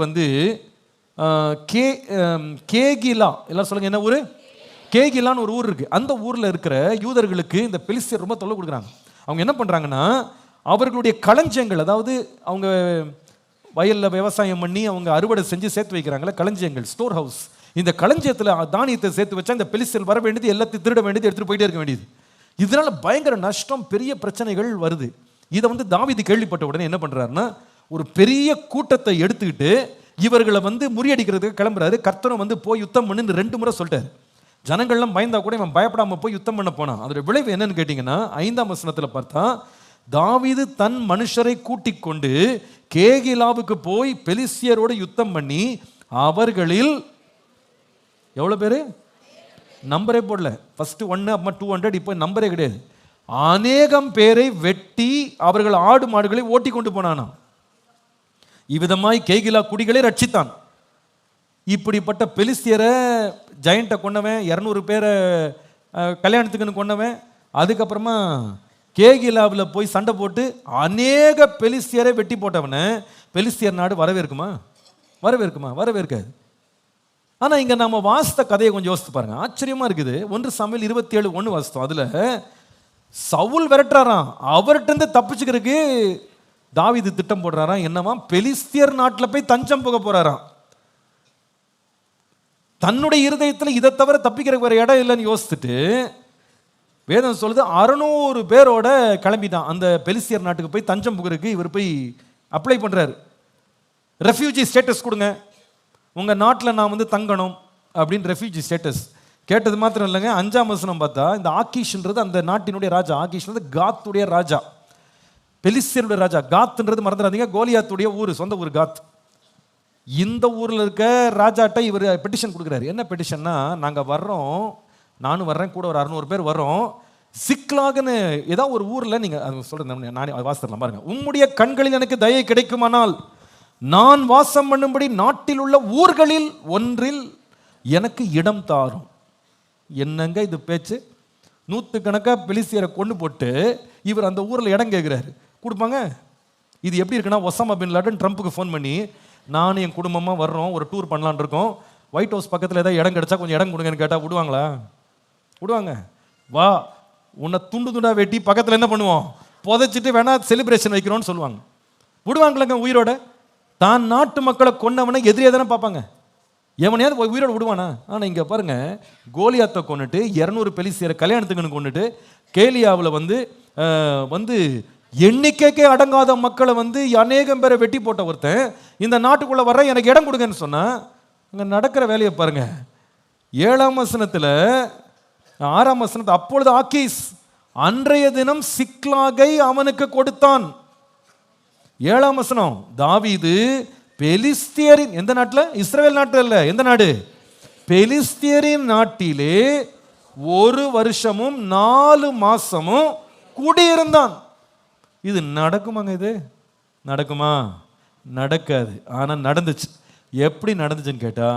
கேகிலா. எல்லாம் சொல்லுங்க, என்ன ஊரு? கேகிலான்னு ஒரு ஊர் இருக்கு. அந்த ஊர்ல இருக்கிற யூதர்களுக்கு இந்த பெலிஸ்தியர் ரொம்ப தொல்லை கொடுக்குறாங்க. அவங்க என்ன பண்றாங்கன்னா, அவர்களுடைய களஞ்சியங்கள், அதாவது அவங்க வயல்ல விவசாயம் பண்ணி அவங்க அறுவடை செஞ்சு சேர்த்து வைக்கிறாங்களே களஞ்சியங்கள், ஸ்டோர் ஹவுஸ், இந்த களஞ்சியத்தில் தானியத்தை சேர்த்து வச்சா இந்த பெலிஸ்தியர் வர வேண்டியது எல்லாத்தையும் திருட வேண்டியது, எடுத்துட்டு போயிட்டே இருக்க வேண்டியது. இதனால பயங்கர நஷ்டம், பெரிய பிரச்சனைகள் வருது. இதை தாவீது கேள்விப்பட்ட உடனே என்ன பண்றாருன்னா, ஒரு பெரிய கூட்டத்தை எடுத்துக்கிட்டு இவர்களை முறியடிக்கிறதுக்கு கிளம்புறாரு. கர்த்தரும் போய் யுத்தம் பண்ணுன்னு 2 முறை சொல்லிட்டாரு. ஜனங்கள்லாம் பயந்தா கூட இவன் பயப்படாம போய் யுத்தம் பண்ண போனான். அதோட விளைவு என்னன்னு கேட்டீங்கன்னா, 5ஆம் வசனத்துல பார்த்தா, தாவீது தன் மனுஷரை கூட்டிக் கொண்டு கேகிலாவுக்கு போய் பெலிஸ்தியரோடு யுத்தம் பண்ணி அவர்களில் எவ்வளவு பேரு, நம்பரே போடல. ஃபர்ஸ்ட் 1, அப்புறம் 200, இப்போ நம்பரே கிடையாது. அநேகம் பேரை வெட்டி அவர்கள் ஆடு மாடுகளை ஓட்டி கொண்டு போனானா. இவ்விதமாய் கேகிலா குடிகளை ரட்சித்தான். இப்படிப்பட்ட பெலிஸ்தியரை ஜெயண்ட்டை கொண்டவன், 200 பேரை கல்யாணத்துக்குன்னு கொண்டவன், அதுக்கப்புறமா கேகிலாவில் போய் சண்டை போட்டு அநேக பெலிஸ்தியரை வெட்டி போட்டவனை பெலிஸ்தியர் நாடு வரவேற்குமா? வரவேற்காது. ஆனா இங்க நம்ம வாசித்த கதையை கொஞ்சம் யோசித்து பாருங்க, ஆச்சரியமா இருக்குது. 1 சாமுவேல் 27:1 வாசித்தோம். அதுல சவுல் விரட்டுறாராம், அவர்கிட்ட இருந்து தப்பிச்சுக்கிறதுக்கு தாவீது திட்டம் போடுறாராம். என்னவா, பெலிஸ்தியர் நாட்டில் போய் தஞ்சம் புக போறாராம். தன்னுடைய இருதயத்தில் இதை தவிர தப்பிக்கிறதுக்கு வேற இடம் இல்லைன்னு யோசிச்சுட்டு வேதம் சொல்லுது 600 பேரோட கிளம்பிட்டான் அந்த பெலிஸ்தியர் நாட்டுக்கு போய் தஞ்சம் புகிறதுக்கு. இவர் போய் அப்ளை பண்றாரு, ரெஃப்யூஜி ஸ்டேட்டஸ் கொடுங்க, உங்க நாட்டில் நான் வந்து தங்கணும் அப்படின்னு ரெஃப்யூஜி ஸ்டேட்டஸ் கேட்டது மாத்திரம் இல்லைங்க. 5ஆம் வசனம் பார்த்தா இந்த ஆக்கீஷ்ன்றது அந்த நாட்டினுடைய ராஜா. ஆக்கீஷ்ன்றது காத்துடைய ராஜா, பெலிஸ்தியருடைய ராஜா. காத்துன்றது மறந்துடாதீங்க, கோலியாத்துடைய ஊர், சொந்த ஊர் காத். இந்த ஊரில் இருக்க ராஜாட்ட இவர் பெட்டிஷன் கொடுக்குறாரு. என்ன பெட்டிஷன்னா, நாங்கள் வர்றோம், நானும் வர்றேன், கூட ஒரு 600 பேர் வர்றோம், சிக்லாகன்னு ஏதாவது ஒரு ஊரில் நீங்கள் சொல்கிறேன், நானே வாசித்தரலாம் பாருங்க. உம்முடைய கண்களில் எனக்கு தயை கிடைக்குமானால் நான் வாசம் பண்ணும்படி நாட்டில் உள்ள ஊர்களில் ஒன்றில் எனக்கு இடம் தாரும். என்னங்க இது பேச்சு? 100கணக்காக பெலிஸ்தியரை கொண்டு போட்டு இவர் அந்த ஊரில் இடம் கேட்குறாரு, கொடுப்பாங்க? இது எப்படி இருக்குன்னா, ஒசாமா பின் லாடன் ட்ரம்ப்புக்கு ஃபோன் பண்ணி, நானும் என் குடும்பமாக வர்றோம், ஒரு டூர் பண்ணலான் இருக்கோம், ஒயிட் ஹவுஸ் பக்கத்தில் ஏதாவது இடம் கிடைச்சா கொஞ்சம் இடம் கொடுங்கன்னு கேட்டால் விடுவாங்களா? விடுவாங்க? வா, உன்னை துண்டு துண்டாக வெட்டி பக்கத்தில் என்ன பண்ணுவோம், புதைச்சிட்டு வேணா செலிப்ரேஷன் வைக்கிறோன்னு சொல்லுவாங்க. விடுவாங்களங்க உயிரோட? தான் நாட்டு மக்களை கொன்னவனை எதிரியாக தானே பார்ப்பாங்க, எவனையாவது உயிரோட விடுவானா? ஆனால் இங்கே பாருங்க, கோலியாத்தை கொண்டுட்டு 200 பெலிஸ்தியரை கல்யாணத்துக்குன்னு கொண்டுட்டு கேலியாவில் வந்து எண்ணிக்கைக்கே அடங்காத மக்களை வந்து அநேகம் பேரை வெட்டி போட்ட ஒருத்தன் இந்த நாட்டுக்குள்ளே வர்ற, எனக்கு இடம் கொடுங்கன்னு சொன்னால் அங்கே நடக்கிற வேலையை பாருங்க. 7ஆம் வசனத்தில் 6ஆம் வசனத்தில், அப்பொழுது ஆக்கீஸ் அன்றைய தினம் சிக்லாகை அவனுக்கு கொடுத்தான். 7ஆம் வசனம், தாவீது பெலிஸ்தியரின், எந்த நாட்டில்? இஸ்ரவேல் நாட்டில் இல்லை, எந்த நாடு? பெலிஸ்தியரின் நாட்டிலே 1 வருஷமும் 4 மாசமும் குடியிருந்தான். இது நடக்குமாங்க? இது நடக்குமா? நடக்காது. ஆனால் நடந்துச்சு. எப்படி நடந்துச்சுன்னு கேட்டா,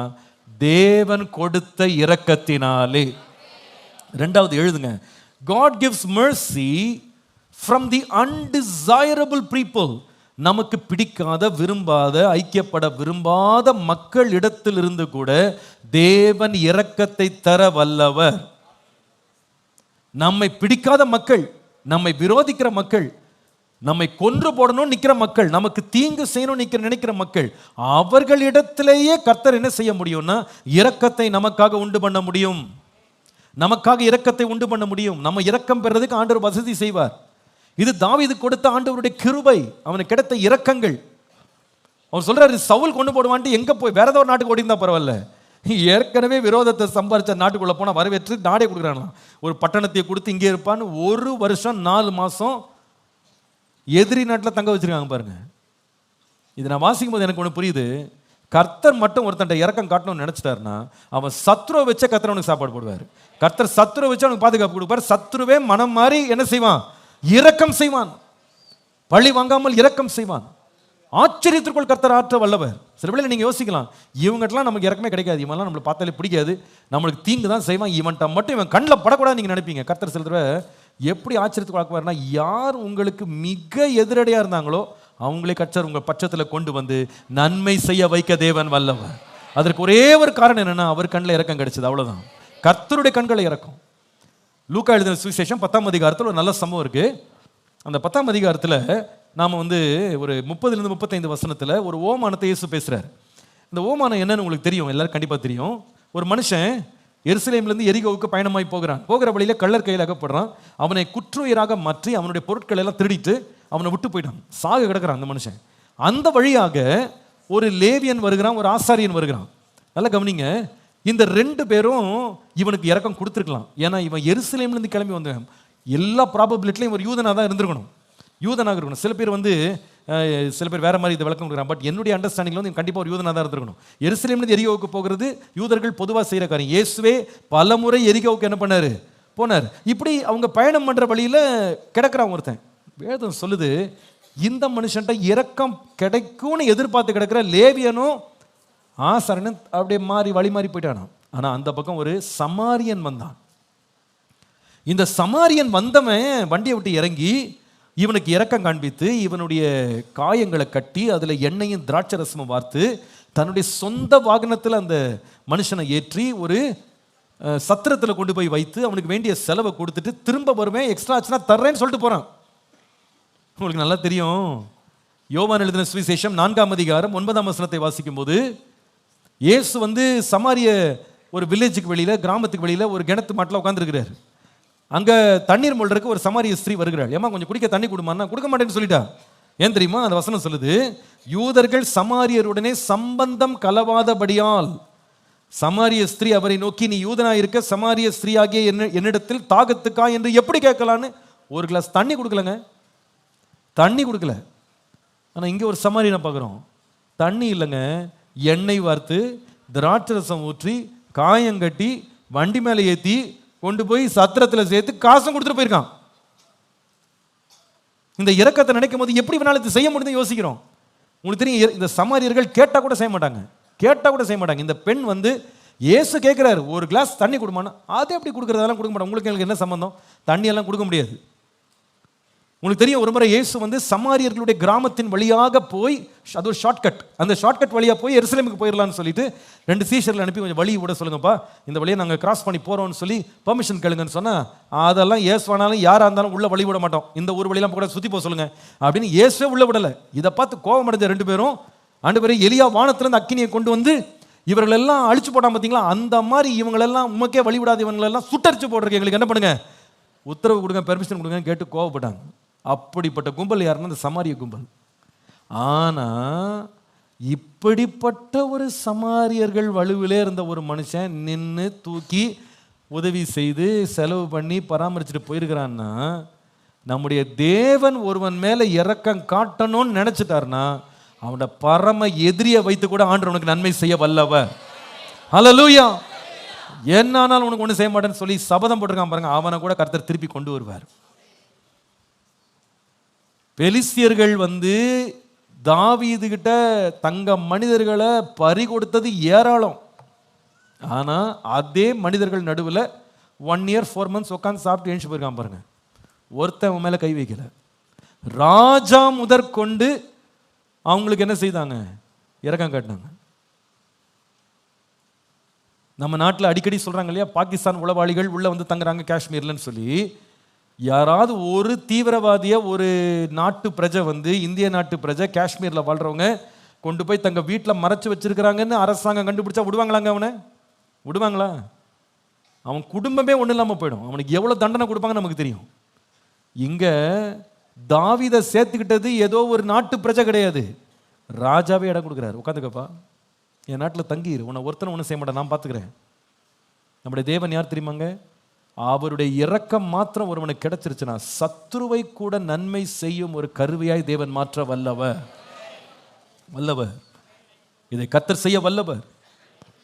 தேவன் கொடுத்த இரக்கத்தினாலே. 2வது எழுதுங்க, God gives mercy from the undesirable people. நமக்கு பிடிக்காத, விரும்பாத, ஐக்கியப்பட விரும்பாத மக்கள் இடத்தில் இருந்து கூட தேவன் இரக்கத்தை தர வல்லவர். நம்மை பிடிக்காத மக்கள், நம்மை விரோதிக்கிற மக்கள், நம்மை கொன்று போடணும் நிற்கிற மக்கள், நமக்கு தீங்கு செய்யணும் நினைக்கிற மக்கள், அவர்களிடத்திலேயே கர்த்தர் என்ன செய்ய முடியும்னா இரக்கத்தை நமக்காக உண்டு பண்ண முடியும். நமக்காக இரக்கத்தை உண்டு பண்ண முடியும். நம்ம இரக்கம் பெறதுக்கு ஆண்டவர் வசதி செய்வார். இது தாவீது கொடுத்த ஆண்டவருடைய கிருபை, அவனுக்கு கிடைத்த இரக்கங்கள். அவர் சொல்றாரு, சவுல் கொண்டு போடுவான்ட்டு எங்க போய் வேற ஏதோ ஒரு நாட்டுக்கு ஓடிந்தா பரவாயில்ல, ஏற்கனவே விரோதத்தை சம்பாரிச்ச நாட்டுக்குள்ள போனா வரவேற்று நாடே கொடுக்குறாங்களாம். ஒரு பட்டணத்தை கொடுத்து இங்கே இருப்பான்னு 1 வருஷம் 4 மாசம் எதிரி நாட்டில் தங்க வச்சிருக்காங்க பாருங்க. இது நான் வாசிக்கும் போது எனக்கு ஒன்று புரியுது. கர்த்தர் மட்டும் ஒருத்தன் இறக்கம் காட்டணும்னு நினைச்சிட்டாருன்னா அவன் சத்ருவை வச்ச கர்த்தர் அவனுக்கு சாப்பாடு போடுவார். கர்த்தர் சத்ருவை வச்சு அவனுக்கு பாதுகாப்பு கொடுப்பார். சத்ருவே மனம் மாறி என்ன செய்வான்? இரக்கம் செய்வான். பழி வாங்காமல் இரக்கம் செய்வான். ஆச்சரியத்திற்குள் கர்த்தர் ஆற்ற வல்லவர். சில வேளையில நீங்க யோசிக்கலாம், இவங்ககிட்டலாம் நமக்கு இறக்கமே கிடைக்காது, இவன்லாம் நம்மளை பார்த்தாலே பிடிக்காது, நம்மளுக்கு தீங்கு தான் செய்வான், இவன்ட்ட மட்டும் இவன் கண்ணில் படக்கூடாது நீங்க நினைப்பீங்க. கர்த்தர் சில தடவை எப்படி ஆச்சரியத்துக்கு ஆக்குவார்னா, யார் உங்களுக்கு மிக எதிரடையா இருந்தாங்களோ அவங்களே கர்த்தர் உங்கள் பட்சத்தில் கொண்டு வந்து நன்மை செய்ய வைக்க தேவன் வல்லவர். அதற்கு ஒரே ஒரு காரணம் என்னன்னா, அவர் கண்ணில் இறக்கம் கிடைச்சது, அவ்வளவுதான். கர்த்தருடைய கண்களை இறக்கும். லூக்கா எழுதின சுவிசேஷம் 10ஆம் அதிகாரத்தில் ஒரு நல்ல சம்பவம் இருக்கு. அந்த 10ஆம் அதிகாரத்தில் நாம் ஒரு 30-35 வசனத்தில் ஒரு ஓமானத்தை இயேசு பேசுறாரு. இந்த ஓமானம் என்னன்னு உங்களுக்கு தெரியும், எல்லாரும் கண்டிப்பாக தெரியும். ஒரு மனுஷன் எருசலேமிலிருந்து எரிகோவுக்கு பயணமாய் போகிறான். போகிற வழியில கள்ளர் கையில் அகப்படுறான். அவனை குற்றுயிராக மாற்றி அவனுடைய பொருட்களை எல்லாம் திருடிட்டு அவனை விட்டு போயிட்டான். சாக கிடக்கிறான் அந்த மனுஷன். அந்த வழியாக ஒரு லேவியன் வருகிறான், ஒரு ஆசாரியன் வருகிறான். நல்லா கவனிங்க, இந்த 2 பேரும் இவனுக்கு இரக்கம் கொடுத்துருக்கலாம். ஏன்னா இவன் எருசலேம்லேருந்து கிளம்பி வந்தவன். எல்லா ப்ராபபிலிட்டிலையும் ஒரு யூதனாக தான் இருந்திருக்கணும், யூதனாக இருக்கணும். சில பேர் வேற மாதிரி இதை விளக்கம் கொடுக்குறான். பட் என்னுடைய அண்டர்ஸ்டாண்டிங்கில் கண்டிப்பாக ஒரு யூதனாக தான் இருந்திருக்கணும். எருசலேம்லேருந்து எரிகோவுக்கு போகிறது யூதர்கள் பொதுவாக செய்கிற காரியம். இயேசுவே பல முறை எரிகோவுக்கு என்ன பண்ணார்? போனார். இப்படி அவங்க பயணம் பண்ணுற வழியில் கிடக்கிறான் ஒருத்தன். வேதம் சொல்லுது, இந்த மனுஷன்ட்ட இரக்கம் கிடைக்கும்னு எதிர்பார்த்து கிடக்கிற லேவியனும் ஆசாரனும் அப்படியே வழி மாறி போயிட்டானான். ஆனால் அந்த பக்கம் ஒரு சமாரியன் வந்தான். இந்த சமாரியன் வந்தவன் வண்டியை விட்டு இறங்கி இவனுக்கு இரக்கம் காண்பித்து இவனுடைய காயங்களை கட்டி அதில் எண்ணெயும் திராட்சை ரசமும் வார்த்து தன்னுடைய சொந்த வாகனத்தில் அந்த மனுஷனை ஏற்றி ஒரு சத்திரத்தில் கொண்டு போய் வைத்து அவனுக்கு வேண்டிய செலவை கொடுத்துட்டு திரும்ப வருவேன், எக்ஸ்ட்ரா ஆச்சுன்னா தர்றேன்னு சொல்லிட்டு போகிறான். உங்களுக்கு நல்லா தெரியும், யோவான் எழுதின சுவிசேஷம் 4ஆம் அதிகாரம் 9ஆம் வசனத்தை வாசிக்கும் போது இயேசு வந்து சமாரிய ஒரு வில்லேஜுக்கு வெளியில், கிராமத்துக்கு வெளியில் ஒரு கிணத்து மாட்டில் உட்காந்துருக்கிறார். அங்கே தண்ணீர் மொழ்றதுக்கு ஒரு சமாரிய ஸ்திரீ வருகிறாள். ஏமா கொஞ்சம் குடிக்க தண்ணி கொடுமான்னா கொடுக்க மாட்டேன்னு சொல்லிட்டா. ஏன் தெரியுமா? அந்த வசனம் சொல்லுது, யூதர்கள் சமாரியருடனே சம்பந்தம் கலவாதபடியால் சமாரிய ஸ்திரீ அவரை நோக்கி, நீ யூதனாக இருக்க சமாரிய ஸ்திரீயாகிய என்னிடத்தில் தாகத்துக்கா என்று எப்படி கேட்கலான்னு ஒரு கிளாஸ் தண்ணி கொடுக்கலங்க, தண்ணி கொடுக்கல. ஆனால் இங்கே ஒரு சமாரியனை பார்க்குறோம், தண்ணி இல்லைங்க, எண்ணெய் வார்த்து திராட்சரசம் ஊற்றி காயங்கட்டி வண்டி மேலே ஏற்றி கொண்டு போய் சத்திரத்தில் சேர்த்து காசும் கொடுத்துட்டு போயிருக்கான். இந்த இரக்கத்தை நினைக்கும் போது எப்படி வேணாலும் செய்ய முடியுது யோசிக்கிறோம். உங்களுக்கு தெரியும், இந்த சமாரியர்கள் கேட்டால் கூட செய்ய மாட்டாங்க, கேட்டால் கூட செய்ய மாட்டாங்க. இந்த பெண் வந்து இயேசு கேட்குறாரு ஒரு கிளாஸ் தண்ணி கொடுமானா, அதை எப்படி கொடுக்குறதெல்லாம் கொடுக்க மாட்டாங்க. உங்களுக்கு எனக்கு என்ன சம்பந்தம்? தண்ணியெல்லாம் கொடுக்க முடியாது. உங்களுக்கு தெரியும், ஒரு முறை இயேசு வந்து சமாரியர்களுடைய கிராமத்தின் வழியாக போய், அது ஒரு ஷார்ட்கட், அந்த ஷார்ட்கட் வழியாக போய் எருசலேமுக்கு போயிடலான்னு சொல்லிட்டு 2 சீஷர்கள் அனுப்பி கொஞ்சம் வழி விட சொல்லுங்கப்பா, இந்த வழியை நாங்கள் கிராஸ் பண்ணி போகிறோம்னு சொல்லி பெர்மிஷன் கேளுங்கன்னு சொன்னால், அதெல்லாம் இயேசுவானாலும் யாராக இருந்தாலும் உள்ளே வழி விட மாட்டோம், இந்த ஊர் வழியெல்லாம் கூட சுற்றி போக சொல்லுங்க அப்படின்னு இயேசுவே உள்ளே விடலை. இதை பார்த்து கோபம் அடைஞ்ச 2 பேரும், ஆண்டவரே எலியா வானத்திலிருந்து அக்கினியை கொண்டு வந்து இவர்கள் எல்லாம் அழிச்சு போட்டான் பார்த்தீங்களா, அந்த மாதிரி இவங்களெல்லாம் உமக்கே வழி விடாத இவங்களெல்லாம் சுட்டரிச்சு போடுறதுக்கு எங்களுக்கு என்ன பண்ணுங்க, உத்தரவு கொடுங்க, பெர்மிஷன் கொடுங்க கேட்டு கோவப்பட்டாங்க. அப்படிப்பட்ட கும்பல் யாருன்னா இந்த சமாரிய கும்பல். ஆனால் இப்படிப்பட்ட ஒரு சமாரியர்கள் வலுவிலே இருந்த ஒரு மனுஷன் நின்று தூக்கி உதவி செய்து செலவு பண்ணி பராமரிச்சுட்டு போயிருக்கிறான்னா, நம்முடைய தேவன் ஒருவன் மேலே இரக்கம் காட்டணும்னு நினைச்சிட்டாருன்னா அவனோட பரம எதிரியை வைத்து கூட ஆண்டவர் உனக்கு நன்மை செய்ய வல்லவர். ஹல்லேலூயா. என்ன ஆனாலும் உனக்கு ஒன்றும் செய்ய மாட்டேன்னு சொல்லி சபதம் போட்டிருக்கான் பாருங்க, அவனை கூட கர்த்தர் திருப்பி கொண்டு வருவார். பெலிஸ்தியர்கள் வந்து தாவீது கிட்ட தங்க மனிதர்களை பறி கொடுத்தது ஏராளம். ஆனால் அதே மனிதர்கள் நடுவில் 1 year 4 months உட்காந்து சாப்பிட்டு எழுந்து போயிருக்கான் பாருங்க, ஒருத்தன் அவன் மேலே கை வைக்கல. ராஜா முதற்கொண்டு அவங்களுக்கு என்ன செய்தாங்க, இரக்கம் காட்டினாங்க. நம்ம நாட்டில் அடிக்கடி சொல்கிறாங்க இல்லையா, பாகிஸ்தான் உளவாளிகள் உள்ளே வந்து தங்குறாங்க காஷ்மீர்லன்னு சொல்லி. யாராவது ஒரு தீவிரவாதியை ஒரு நாட்டு பிரஜை வந்து, இந்திய நாட்டு பிரஜை காஷ்மீரில் வாழ்கிறவங்க கொண்டு போய் தங்க வீட்டில் மறைச்சு வச்சிருக்கிறாங்கன்னு அரசாங்கம் கண்டுபிடிச்சா விடுவாங்களாங்க? அவனை விடுவாங்களா? அவன் குடும்பமே ஒன்றும் இல்லாமல் போயிடும். அவனுக்கு எவ்வளோ தண்டனை கொடுப்பாங்கன்னு நமக்கு தெரியும். இங்கே தாவீதை சேர்த்துக்கிட்டது ஏதோ ஒரு நாட்டு பிரஜை கிடையாது, ராஜாவே இடம் கொடுக்குறாரு. உட்காந்துக்கப்பா, என் நாட்டில் தங்கிடு, உன்னை ஒருத்தனை ஒன்றும் செய்ய மாட்டேன், நான் பார்த்துக்கிறேன். நம்முடைய தேவன் யார் தெரியுமாங்க? அவருடைய இரக்கம் மாத்திரம் ஒருவனுக்கு கிடைச்சிருச்சுன்னா சத்ருவை கூட நன்மை செய்யும் ஒரு கருவியாய் தேவன் மாற்ற வல்லவர். வல்லவர், இதை கர்த்தர் செய்ய வல்லவர்.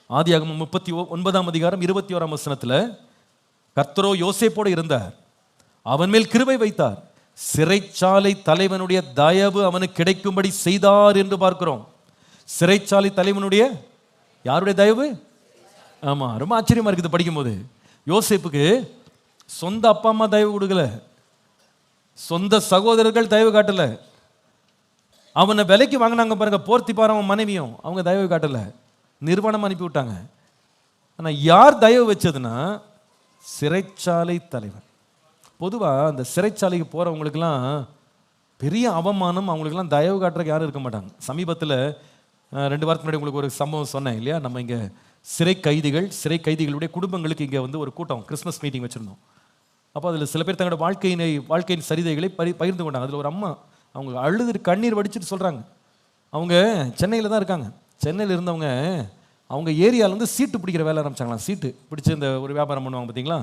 ஆதியாகமம் 39ஆம் அதிகாரம் 21ஆம் வசனத்தில், கர்த்தரோ யோசேப்போடு இருந்தார், அவன் மேல் கிருபை வைத்தார், சிறைச்சாலை தலைவனுடைய தயவு அவனுக்கு கிடைக்கும்படி செய்தார் என்று பார்க்கிறோம். சிறைச்சாலை தலைவனுடைய யாருடைய தயவு? ஆமா, ரொம்ப ஆச்சரியமா இருக்குது படிக்கும்போது. யோசேப்புக்கு சொந்த அப்பா அம்மா தயவு கொடுக்கல, சொந்த சகோதரர்கள் தயவு காட்டல, அவனை விலைக்கு வாங்கினாங்க பாருங்க போர்த்திபார் அவன் மனைவியும், அவங்க தயவு காட்டல, நிர்வாணம் அனுப்பி விட்டாங்க. ஆனால் யார் தயவு வச்சதுன்னா சிறைச்சாலை தலைவன். பொதுவாக அந்த சிறைச்சாலைக்கு போகிறவங்களுக்கெல்லாம் பெரிய அவமானம், அவங்களுக்கெல்லாம் தயவு காட்டுறதுக்கு யாரும் இருக்க மாட்டாங்க. சமீபத்தில் 2 வாரத்துக்கு முன்னாடி உங்களுக்கு ஒரு சம்பவம் சொன்னேன் இல்லையா, நம்ம இங்கே சிறை கைதிகளுடைய குடும்பங்களுக்கு இங்கே வந்து ஒரு கூட்டம் கிறிஸ்மஸ் மீட்டிங் வச்சுருந்தோம். அப்போ அதில் சில பேர் தங்களோட வாழ்க்கையின் சரிதைகளை பகிர்ந்து கொண்டாங்க. அதில் ஒரு அம்மா அவங்க அழுது கண்ணீர் வடிச்சுட்டு சொல்கிறாங்க, அவங்க சென்னையில் தான் இருக்காங்க. சென்னையில் இருந்தவங்க அவங்க ஏரியாவில் வந்து சீட்டு பிடிக்கிற வேலை ஆரம்பிச்சாங்களாம். சீட்டு பிடிச்சி இந்த ஒரு வியாபாரம் பண்ணுவாங்க பார்த்தீங்களா.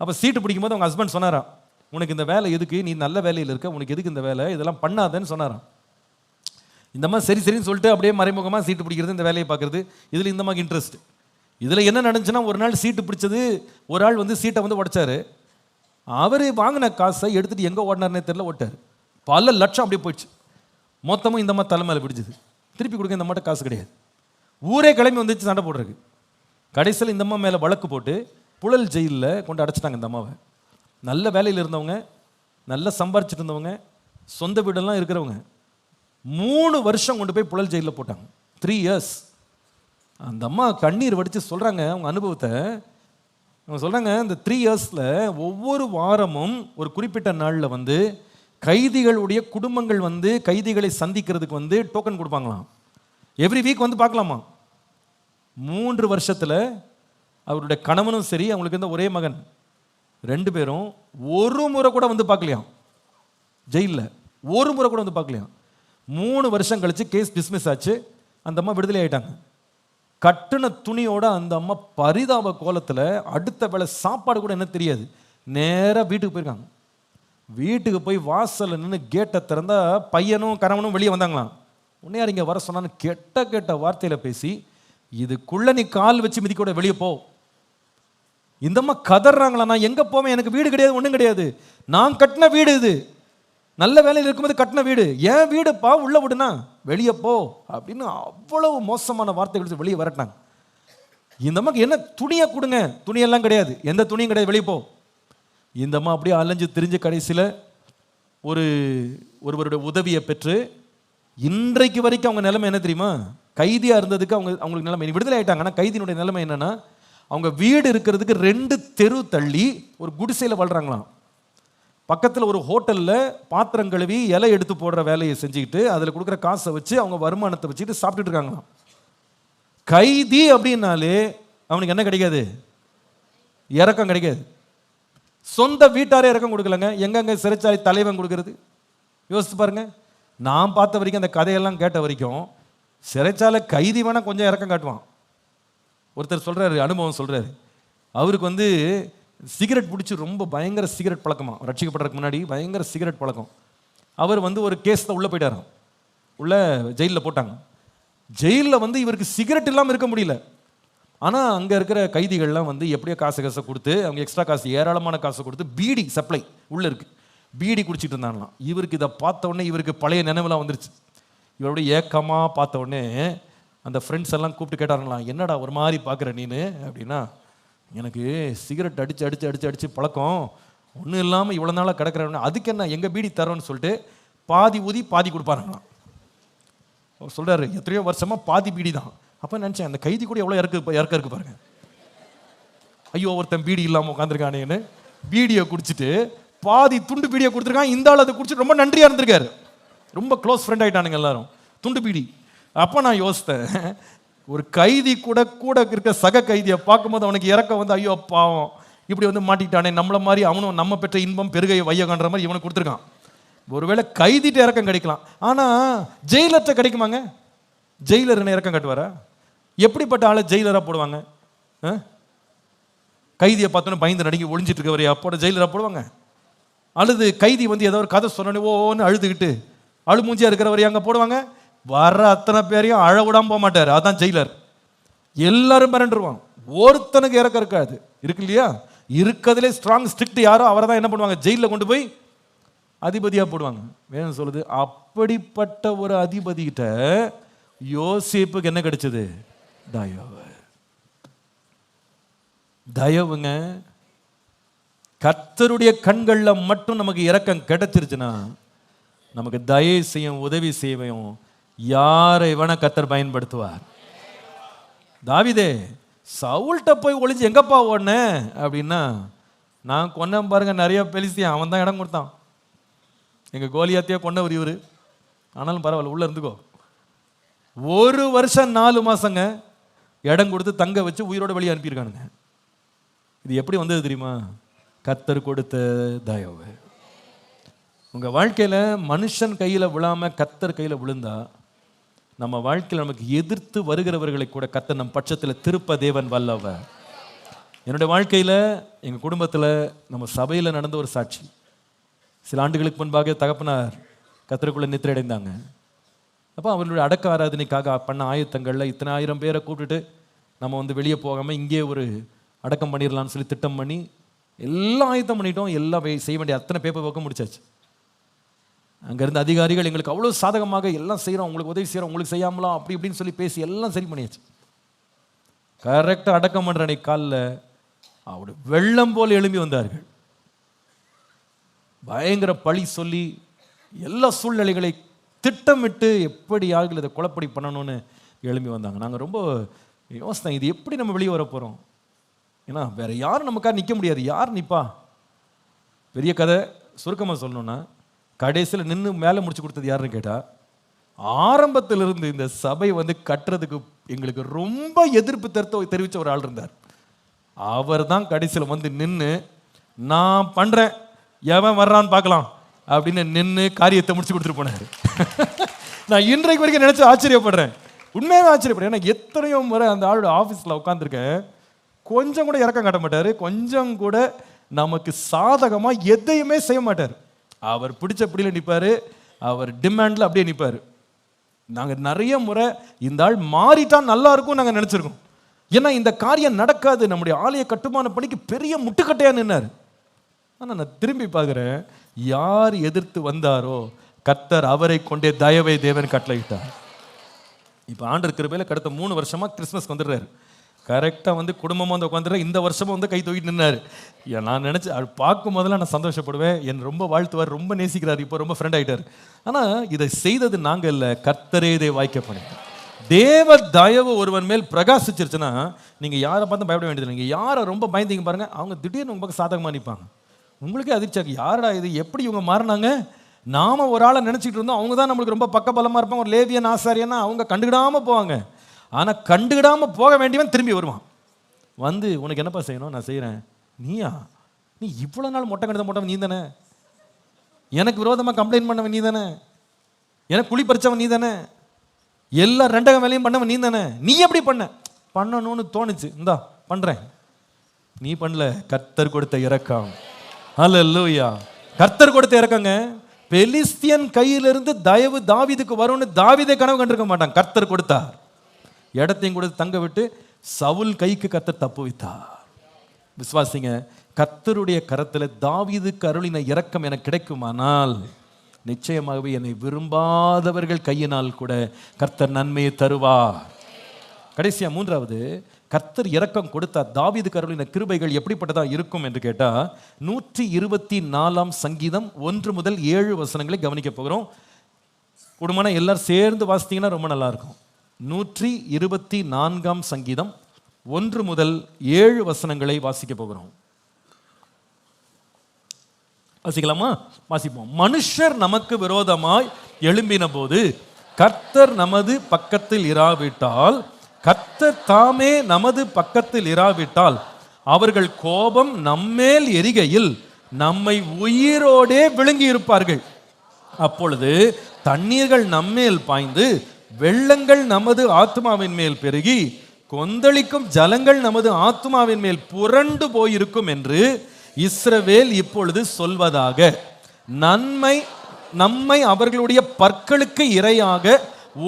அப்போ சீட்டு பிடிக்கும்போது அவங்க ஹஸ்பண்ட் சொன்னாராம், உனக்கு இந்த வேலை எதுக்கு, நீ நல்ல வேலையில் இருக்க, உனக்கு எதுக்கு இந்த வேலை, இதெல்லாம் பண்ணாதேன்னு சொன்னாராம். இந்த மாதிரி சரின்னு சொல்லிட்டு அப்படியே மறைமுகமாக சீட்டு பிடிக்கிறது, இந்த வேலையை பார்க்குறது, இதில் இந்த மாதிரி இன்ட்ரெஸ்ட். இதில் என்ன நடந்துச்சுன்னா, ஒரு நாள் சீட்டு பிடிச்சது, ஒரு ஆள் வந்து சீட்டை வந்து உடைச்சாரு. அவர் வாங்கின காசை எடுத்துகிட்டு எங்கே ஓடினார்னே தெரியல, ஓட்டார். பல லட்சம் அப்படியே போயிடுச்சு. மொத்தமும் இந்த மாதிரி தலைமையில் பிடிச்சது. திருப்பி கொடுக்க இந்த மாட்ட காசு கிடையாது. ஊரே கிளம்பி வந்துச்சு சண்டை போடுறதுக்கு. கடைசியில் இந்த அம்மா மேலே வழக்கு போட்டு புழல் ஜெயிலில் கொண்டு அடைச்சிட்டாங்க. இந்த அம்மாவை நல்ல வேலையில் இருந்தவங்க, நல்லா சம்பாரிச்சிட்டு இருந்தவங்க, சொந்த வீடெல்லாம் இருக்கிறவங்க 3 வருஷம் கொண்டு போய் புழல் ஜெயிலில் போட்டாங்க. 3 இயர்ஸ். அந்த அம்மா கண்ணீர் வடித்து சொல்கிறாங்க அவங்க அனுபவத்தை. அவங்க சொல்கிறாங்க இந்த 3 இயர்ஸில் ஒவ்வொரு வாரமும் ஒரு குறிப்பிட்ட நாளில் வந்து கைதிகளுடைய குடும்பங்கள் வந்து கைதிகளை சந்திக்கிறதுக்கு வந்து டோக்கன் கொடுப்பாங்களாம். எவ்ரி வீக் வந்து பார்க்கலாமா. 3 வருஷத்தில் அவருடைய கணவனும் சரி, அவங்களுக்கு இருந்த ஒரே மகன் 2 பேரும் ஒரு முறை கூட வந்து பார்க்கலையாம். ஜெயிலில் ஒரு முறை கூட வந்து பார்க்கலையாம். 3 வருஷம் கழிச்சு கேஸ் டிஸ்மிஸ் ஆச்சு. அந்த அம்மா விடுதலை ஆயிட்டாங்க. கட்டுன துணியோட அந்த அம்மா பரிதாப கோலத்தில் அடுத்த வேளை சாப்பாடு கூட என்ன தெரியாது, நேராக வீட்டுக்கு போயிருக்காங்க. வீட்டுக்கு போய் வாசலில் நின்று கேட்டை திறந்தா பையனும் கணவனும் வெளியே வந்தாங்களாம். உன்னையா இங்கே வர சொன்னான்னு கெட்ட வார்த்தையில் பேசி, இதுக்குள்ள நீ கால் வச்சு மிதிக்கூட வெளியே போ. இந்த அம்மா கதறாங்களா, நான் எங்கே போவேன், எனக்கு வீடு கிடையாது, ஒன்றும் கிடையாது, நான் கட்டின வீடு இது, நல்ல வேலையில் இருக்கும்போது கட்டின வீடு, ஏன் வீடுப்பா, உள்ள விடுனா வெளியே போ அப்படின்னு அவ்வளவு மோசமான வார்த்தைகள் வெளியே வரட்டாங்க. இந்த அம்மாக்கு என்ன துணியை கொடுங்க, துணியெல்லாம் கிடையாது, எந்த துணியும் கிடையாது, வெளியே போ. இந்த அம்மா அப்படியே அலைஞ்சு திரிஞ்சு கடைசியில் ஒருவருடைய உதவியை பெற்று இன்றைக்கு வரைக்கும் அவங்க நிலைமை என்ன தெரியுமா, கைதியாக இருந்ததுக்கு அவங்களுக்கு நிலைமை விடுதலை ஆயிட்டாங்க. ஆனால் கைதியினுடைய நிலைமை என்னன்னா, அவங்க வீடு இருக்கிறதுக்கு 2 தெரு தள்ளி ஒரு குடிசையில் வாழ்றாங்களாம். பக்கத்தில் ஒரு ஹோட்டலில் பாத்திரம் கழுவி இலை எடுத்து போடுற வேலையை செஞ்சுக்கிட்டு அதில் கொடுக்குற காசை வச்சு அவங்க வருமானத்தை வச்சுக்கிட்டு சாப்பிட்டுட்டு இருக்காங்களாம். கைதி அப்படின்னாலே அவனுக்கு என்ன கிடைக்காது, இறக்கம் கிடைக்காது. சொந்த வீட்டாரே இறக்கம் கொடுக்கலங்க, எங்கெங்க சிறைச்சாலை தலைவன் கொடுக்கறது யோசித்து பாருங்க. நான் பார்த்த வரைக்கும் அந்த கதையெல்லாம் கேட்ட வரைக்கும் சிறைச்சாலை கைதி வேணா கொஞ்சம் இறக்கம் காட்டுவான். ஒருத்தர் சொல்றாரு, அனுபவம் சொல்றாரு, அவருக்கு வந்து சிகரெட் பிடிச்சி ரொம்ப பயங்கர சிகரெட் பழக்கமா, ரட்சிக்கப்படுறதுக்கு முன்னாடி பயங்கர சிகரெட் பழக்கம். அவர் வந்து ஒரு கேஸில் உள்ளே போயிட்டாராம், உள்ள ஜெயிலில் போட்டாங்க. ஜெயிலில் வந்து இவருக்கு சிகரெட் இல்லாமல் இருக்க முடியல. ஆனால் அங்கே இருக்கிற கைதிகள்லாம் வந்து எப்படியோ காசை கொடுத்து, அவங்க எக்ஸ்ட்ரா காசு ஏராளமான காசை கொடுத்து பீடி சப்ளை உள்ளே இருக்கு, பீடி குடிச்சிட்டு இருந்தாங்களாம். இவருக்கு இதை பார்த்த உடனே இவருக்கு பழைய நினைவுலாம் வந்துருச்சு. இவருடைய ஏக்கமாக பார்த்த உடனே அந்த ஃப்ரெண்ட்ஸ் எல்லாம் கூப்பிட்டு கேட்டாருங்களாம், என்னடா ஒரு மாதிரி பார்க்குற நீனு அப்படின்னா, எனக்கு சிகரெட் அடித்து பழக்கம், ஒன்றும் இல்லாமல் இவ்வளோ நாளாக கிடக்கிறவன, அதுக்கு என்ன எங்கள் பீடி தரோன்னு சொல்லிட்டு பாதி ஊதி பாதி கொடுப்பாருங்களாம். அவர் சொல்கிறாரு, எத்தனையோ வருஷமாக பாதி பீடி தான். அப்போ நினச்சேன், அந்த கைதி கூட எவ்வளோ இறக்க இருக்கு பாருங்க. ஐயோ ஒருத்தன் பீடி இல்லாமல் உட்காந்துருக்கானேன்னு பீடியை குடிச்சிட்டு பாதி துண்டு பீடியை கொடுத்துருக்கான். இந்த ஆள் அதை குடிச்சிட்டு ரொம்ப நன்றியாக இருந்திருக்காரு, ரொம்ப க்ளோஸ் ஃப்ரெண்ட் ஆகிட்டானுங்க எல்லாரும், துண்டு பீடி. அப்போ நான் யோசித்தேன், ஒரு கைதி கூட இருக்க சக கைதியை பார்க்கும்போது அவனுக்கு இறக்க வந்து, ஐயோ பாவம் இப்படி வந்து மாட்டிக்கிட்டானே, நம்மளை மாதிரி அவனும் நம்ம பெற்ற இன்பம் பெருகை வையகன்ற மாதிரி இவனுக்கு கொடுத்துருக்கான். ஒருவேளை கைதிட்டு இறக்கம் கிடைக்கலாம், ஆனால் ஜெயிலர்கிட்ட கிடைக்குமாங்க? ஜெயிலர் என்ன இறக்கம் கட்டுவாரா? எப்படிப்பட்ட ஆளை ஜெயிலராக போடுவாங்க? கைதியை பார்த்தோன்னே பயந்து நடுங்கி ஒளிஞ்சிட்டு இருக்கவரை அப்போட ஜெயிலராக போடுவாங்க? அல்லது கைதி வந்து ஏதோ ஒரு கதை சொன்னோன்னே ஓன்னு அழுதுகிட்டு அழுமூஞ்சியாக இருக்கிறவரை அங்கே போடுவாங்க? வர்ற அத்தனை பேரையும் அழ விடாமல் போக மாட்டார், அதான் ஜெயிலர். எல்லாரும் மிரண்டுருவான், ஒருத்தனுக்கு இறக்கம் இருக்காது. இருக்கு இல்லையா? இருக்கிறதுலே ஸ்ட்ராங் ஸ்ட்ரிக்ட் யாரோ அவரை தான் என்ன பண்ணுவாங்க, ஜெயிலில் கொண்டு போய் அதிபதியாக போடுவாங்க. வேணும் சொல்லுது, அப்படிப்பட்ட ஒரு அதிபதிகிட்ட யோசேப்புக்கு என்ன கிடைச்சது? தயவு. தயவுங்க. கர்த்தருடைய கண்களில் மட்டும் நமக்கு இரக்கம் கிடைச்சிருச்சுன்னா நமக்கு தயவு செய்யும் உதவி செய்யும் யாரை வேணா கர்த்தர் பயன்படுத்துவார். தாவீதே சவுல்கிட்ட போய் ஒளிஞ்சு எங்கப்பா ஓடன அப்படின்னா, நான் கொன்னேன் பாருங்க நிறைய பெலிஸ்தியன், அவன் தான் இடம் கொடுத்தான். எங்கள் கோலியாத்தையே கொண்டவர் இவர், ஆனாலும் பரவாயில்ல உள்ள இருந்துக்கோ. 1 வருஷம் 4 மாசங்க இடம் கொடுத்து தங்க வச்சு உயிரோட வெளியே அனுப்பியிருக்கானுங்க. இது எப்படி வந்தது தெரியுமா? கர்த்தர் கொடுத்த தயவு. உங்கள் வாழ்க்கையில் மனுஷன் கையில் விழாமல் கர்த்தர் கையில் விழுந்தா, நம்ம வாழ்க்கையில் நமக்கு எதிர்த்து வருகிறவர்களை கூட கர்த்தர் நம் பட்சத்தில் திருப்ப தேவன் வல்லவர். என்னுடைய வாழ்க்கையில் எங்கள் குடும்பத்தில் நம்ம சபையில் நடந்த ஒரு சாட்சி. சில ஆண்டுகளுக்கு முன்பாக தகப்பனார் கர்த்தருக்குள்ளே நித்திரை அடைந்தாங்க. அப்போ அவர்களுடைய அடக்க ஆராதனைக்காக பண்ண ஆயத்தங்களில் இத்தனை 1000 பேரை கூப்பிட்டுட்டு நம்ம வந்து வெளியே போகாமல் இங்கே ஒரு அடக்கம் பண்ணிடலான்னு சொல்லி திட்டம் பண்ணி எல்லாம் ஆயத்தம் பண்ணிட்டோம். எல்லாம் செய்ய வேண்டிய அத்தனை பேப்பர் ஒர்க்கும் முடிச்சாச்சு. அங்கேருந்து அதிகாரிகள் எங்களுக்கு அவ்வளோ சாதகமாக எல்லாம் செய்கிறோம், உங்களுக்கு உதவி செய்கிறோம், உங்களுக்கு செய்யாமலாம் அப்படி இப்படின்னு சொல்லி பேசி எல்லாம் சரி பண்ணியாச்சு. கரெக்டாக அடக்கம் பண்ணுற அன்னைக்கு காலில் அவருடைய வெள்ளம் போல் எழும்பி வந்தார்கள். பயங்கர பழி சொல்லி எல்லா சூழ்நிலைகளை திட்டமிட்டு எப்படி ஆளுகள் இதை குழப்படி பண்ணணும்னு எழும்பி வந்தாங்க. நாங்கள் ரொம்ப யோசித்தேன், இது எப்படி நம்ம வெளியே வர போகிறோம்? ஏன்னா வேற யாரும் நமக்காக நிற்க முடியாது. யார் நிற்பா? பெரிய கதை சுருக்கமாக சொல்லணும்னா, கடைசியில் நின்று மேலே முடிச்சு கொடுத்தது யாருன்னு கேட்டால், ஆரம்பத்திலிருந்து இந்த சபை கட்டுறதுக்கு எங்களுக்கு ரொம்ப எதிர்ப்பு தெரிவித்த ஒரு ஆள் இருந்தார். அவர் தான் கடைசியில் நின்று நான் பண்ணுறேன், எவன் வர்றான்னு பார்க்கலாம் அப்படின்னு நின்று காரியத்தை முடிச்சு கொடுத்துட்டு போனார். நான் இன்றைக்கு வரைக்கும் நினைச்சு ஆச்சரியப்படுறேன், உண்மையாகவே ஆச்சரியப்படுறேன். ஏன்னா எத்தனையோ முறை அந்த ஆளோட ஆஃபீஸில் உட்காந்துருக்கேன், கொஞ்சம் கூட இறக்கம் காட்ட மாட்டார், கொஞ்சம் கூட நமக்கு சாதகமாக எதையுமே செய்ய மாட்டார். அவர் பிடிச்ச பிடியில் நிற்பார், அவர் டிமாண்டில் அப்படியே நிற்பார். நாங்கள் நிறைய முறை இந்த ஆள் மாறிட்டா நல்லா இருக்கும் நாங்கள் நினச்சிருக்கோம். ஏன்னா இந்த காரியம் நடக்காது, நம்முடைய ஆலய கட்டுமான பணிக்கு பெரிய முட்டுக்கட்டையாக நின்னார். ஆனால் நான் திரும்பி பார்க்குறேன், யார் எதிர்த்து வந்தாரோ கர்த்தர் அவரை கொண்டே தயவை தேவன் கட்டளையிட்டார். இப்போ ஆண்டவர் கிருபையில் கடந்த 3 வருஷமாக கிறிஸ்மஸ்க்கு வந்துடுறாரு. கரெக்டாக குடும்பமாக உட்காந்துடுறேன். இந்த வருஷமும் கை தூக்கிட்டு நின்னார். நான் நினச்சி அது பார்க்கும் போதெல்லாம் நான் சந்தோஷப்படுவேன். என் ரொம்ப வாழ்த்துவார், ரொம்ப நேசிக்கிறார், இப்போ ரொம்ப ஃப்ரெண்ட் ஆகிட்டார். ஆனால் இதை செய்தது நாங்கள் இல்லை, கர்த்தரே இதை வாய்க்க பண்ணிட்டார். தேவ தயவு ஒருவன் மேல் பிரகாசிச்சிருச்சுன்னா நீங்கள் யாரை பார்த்து பயப்பட வேண்டியது. நீங்கள் யாரை ரொம்ப பயந்தீங்க பாருங்கள், அவங்க திடீர்னு உங்க பக்கம் சாதகமாக நிற்பாங்க. உங்களுக்கே அதிர்ச்சியாக்கு, யாரடா இது, எப்படி இவங்க மாறினாங்க? நாம ஒரு ஆளை நினச்சிக்கிட்டு இருந்தோம், அவங்க தான் நம்மளுக்கு ரொம்ப பக்கபலமாக இருப்பாங்க. ஒரு லேவியன் ஆசாரியன்னா அவங்க கண்டுக்கிடாமல் போவாங்க. ஆனால் கண்டுக்கிடாமல் போக வேண்டியவன் திரும்பி வருவான். உனக்கு என்னப்பா செய்யணும்? நான் செய்கிறேன். நீ இவ்வளோ நாள் மொட்டை கெடுத்த மொட்டவன் நீ தானே, எனக்கு விரோதமாக கம்ப்ளைண்ட் பண்ணவன் நீ தானே, எனக்கு குழி பறிச்சவன் நீ தானே, எல்லா ரெண்டகம் வேலையும் பண்ணவன் நீ தானே, நீ எப்படி பண்ணணும்னு தோணுச்சு, இந்தா பண்ணுறேன். நீ பண்ணல, கர்த்தர் கொடுத்த இரக்கம். ஹல்லேலூயா. கர்த்தர் கொடுத்த இரக்கங்க. பெலிஸ்தியன் கையிலிருந்து தயவு தாவீதுக்கு வரும்னு தாவீதே கனவு கண்டிருக்க மாட்டான். கர்த்தர் கொடுத்தார், இடத்தையும் கொடுத்து தங்க விட்டு சவுல் கைக்கு கர்த்தர் தப்பு வைத்தார். விசுவாசிங்க, கர்த்தருடைய கரத்தில் தாவீதுக்கு அருளின இரக்கம் எனக்கு கிடைக்குமானால் நிச்சயமாகவே என்னை விரும்பாதவர்கள் கையினால் கூட கர்த்தர் நன்மையை தருவார். கடைசியா 3வது, கர்த்தர் இரக்கம் கொடுத்தார். தாவீதுக்கு அருளின கிருபைகள் எப்படிப்பட்டதா இருக்கும் என்று கேட்டா, 124 சங்கீதம் 1 முதல் 7 வசனங்களை கவனிக்க போகிறோம். குடும்பம் எல்லாரும் சேர்ந்து வாசித்தீங்கன்னா ரொம்ப நல்லா இருக்கும். 124 சங்கீதம் 1 முதல் 7 வசனங்களை வாசிக்க போகிறோம். வாசிக்கலாமா? வாசிப்போம். மனுஷர் நமக்கு விரோதமாய் எழும்பின போது கர்த்தர் நமது பக்கத்தில் இராவிட்டால், கர்த்தர் தாமே நமது பக்கத்தில் இராவிட்டால், அவர்கள் கோபம் நம்மேல் எரிகையில் நம்மை உயிரோடே விழுங்கி இருப்பார்கள். அப்பொழுது தண்ணீர்கள் நம்மேல் பாய்ந்து வெள்ளங்கள் நமது ஆத்மாவின் மேல் பெருகி கொந்தளிக்கும் ஜலங்கள் நமது ஆத்மாவின் மேல் புரண்டு போயிருக்கும் என்று இஸ்ரவேல் இப்பொழுது சொல்வதாக, நம்மை அவர்களுடைய பற்களுக்கு இரையாக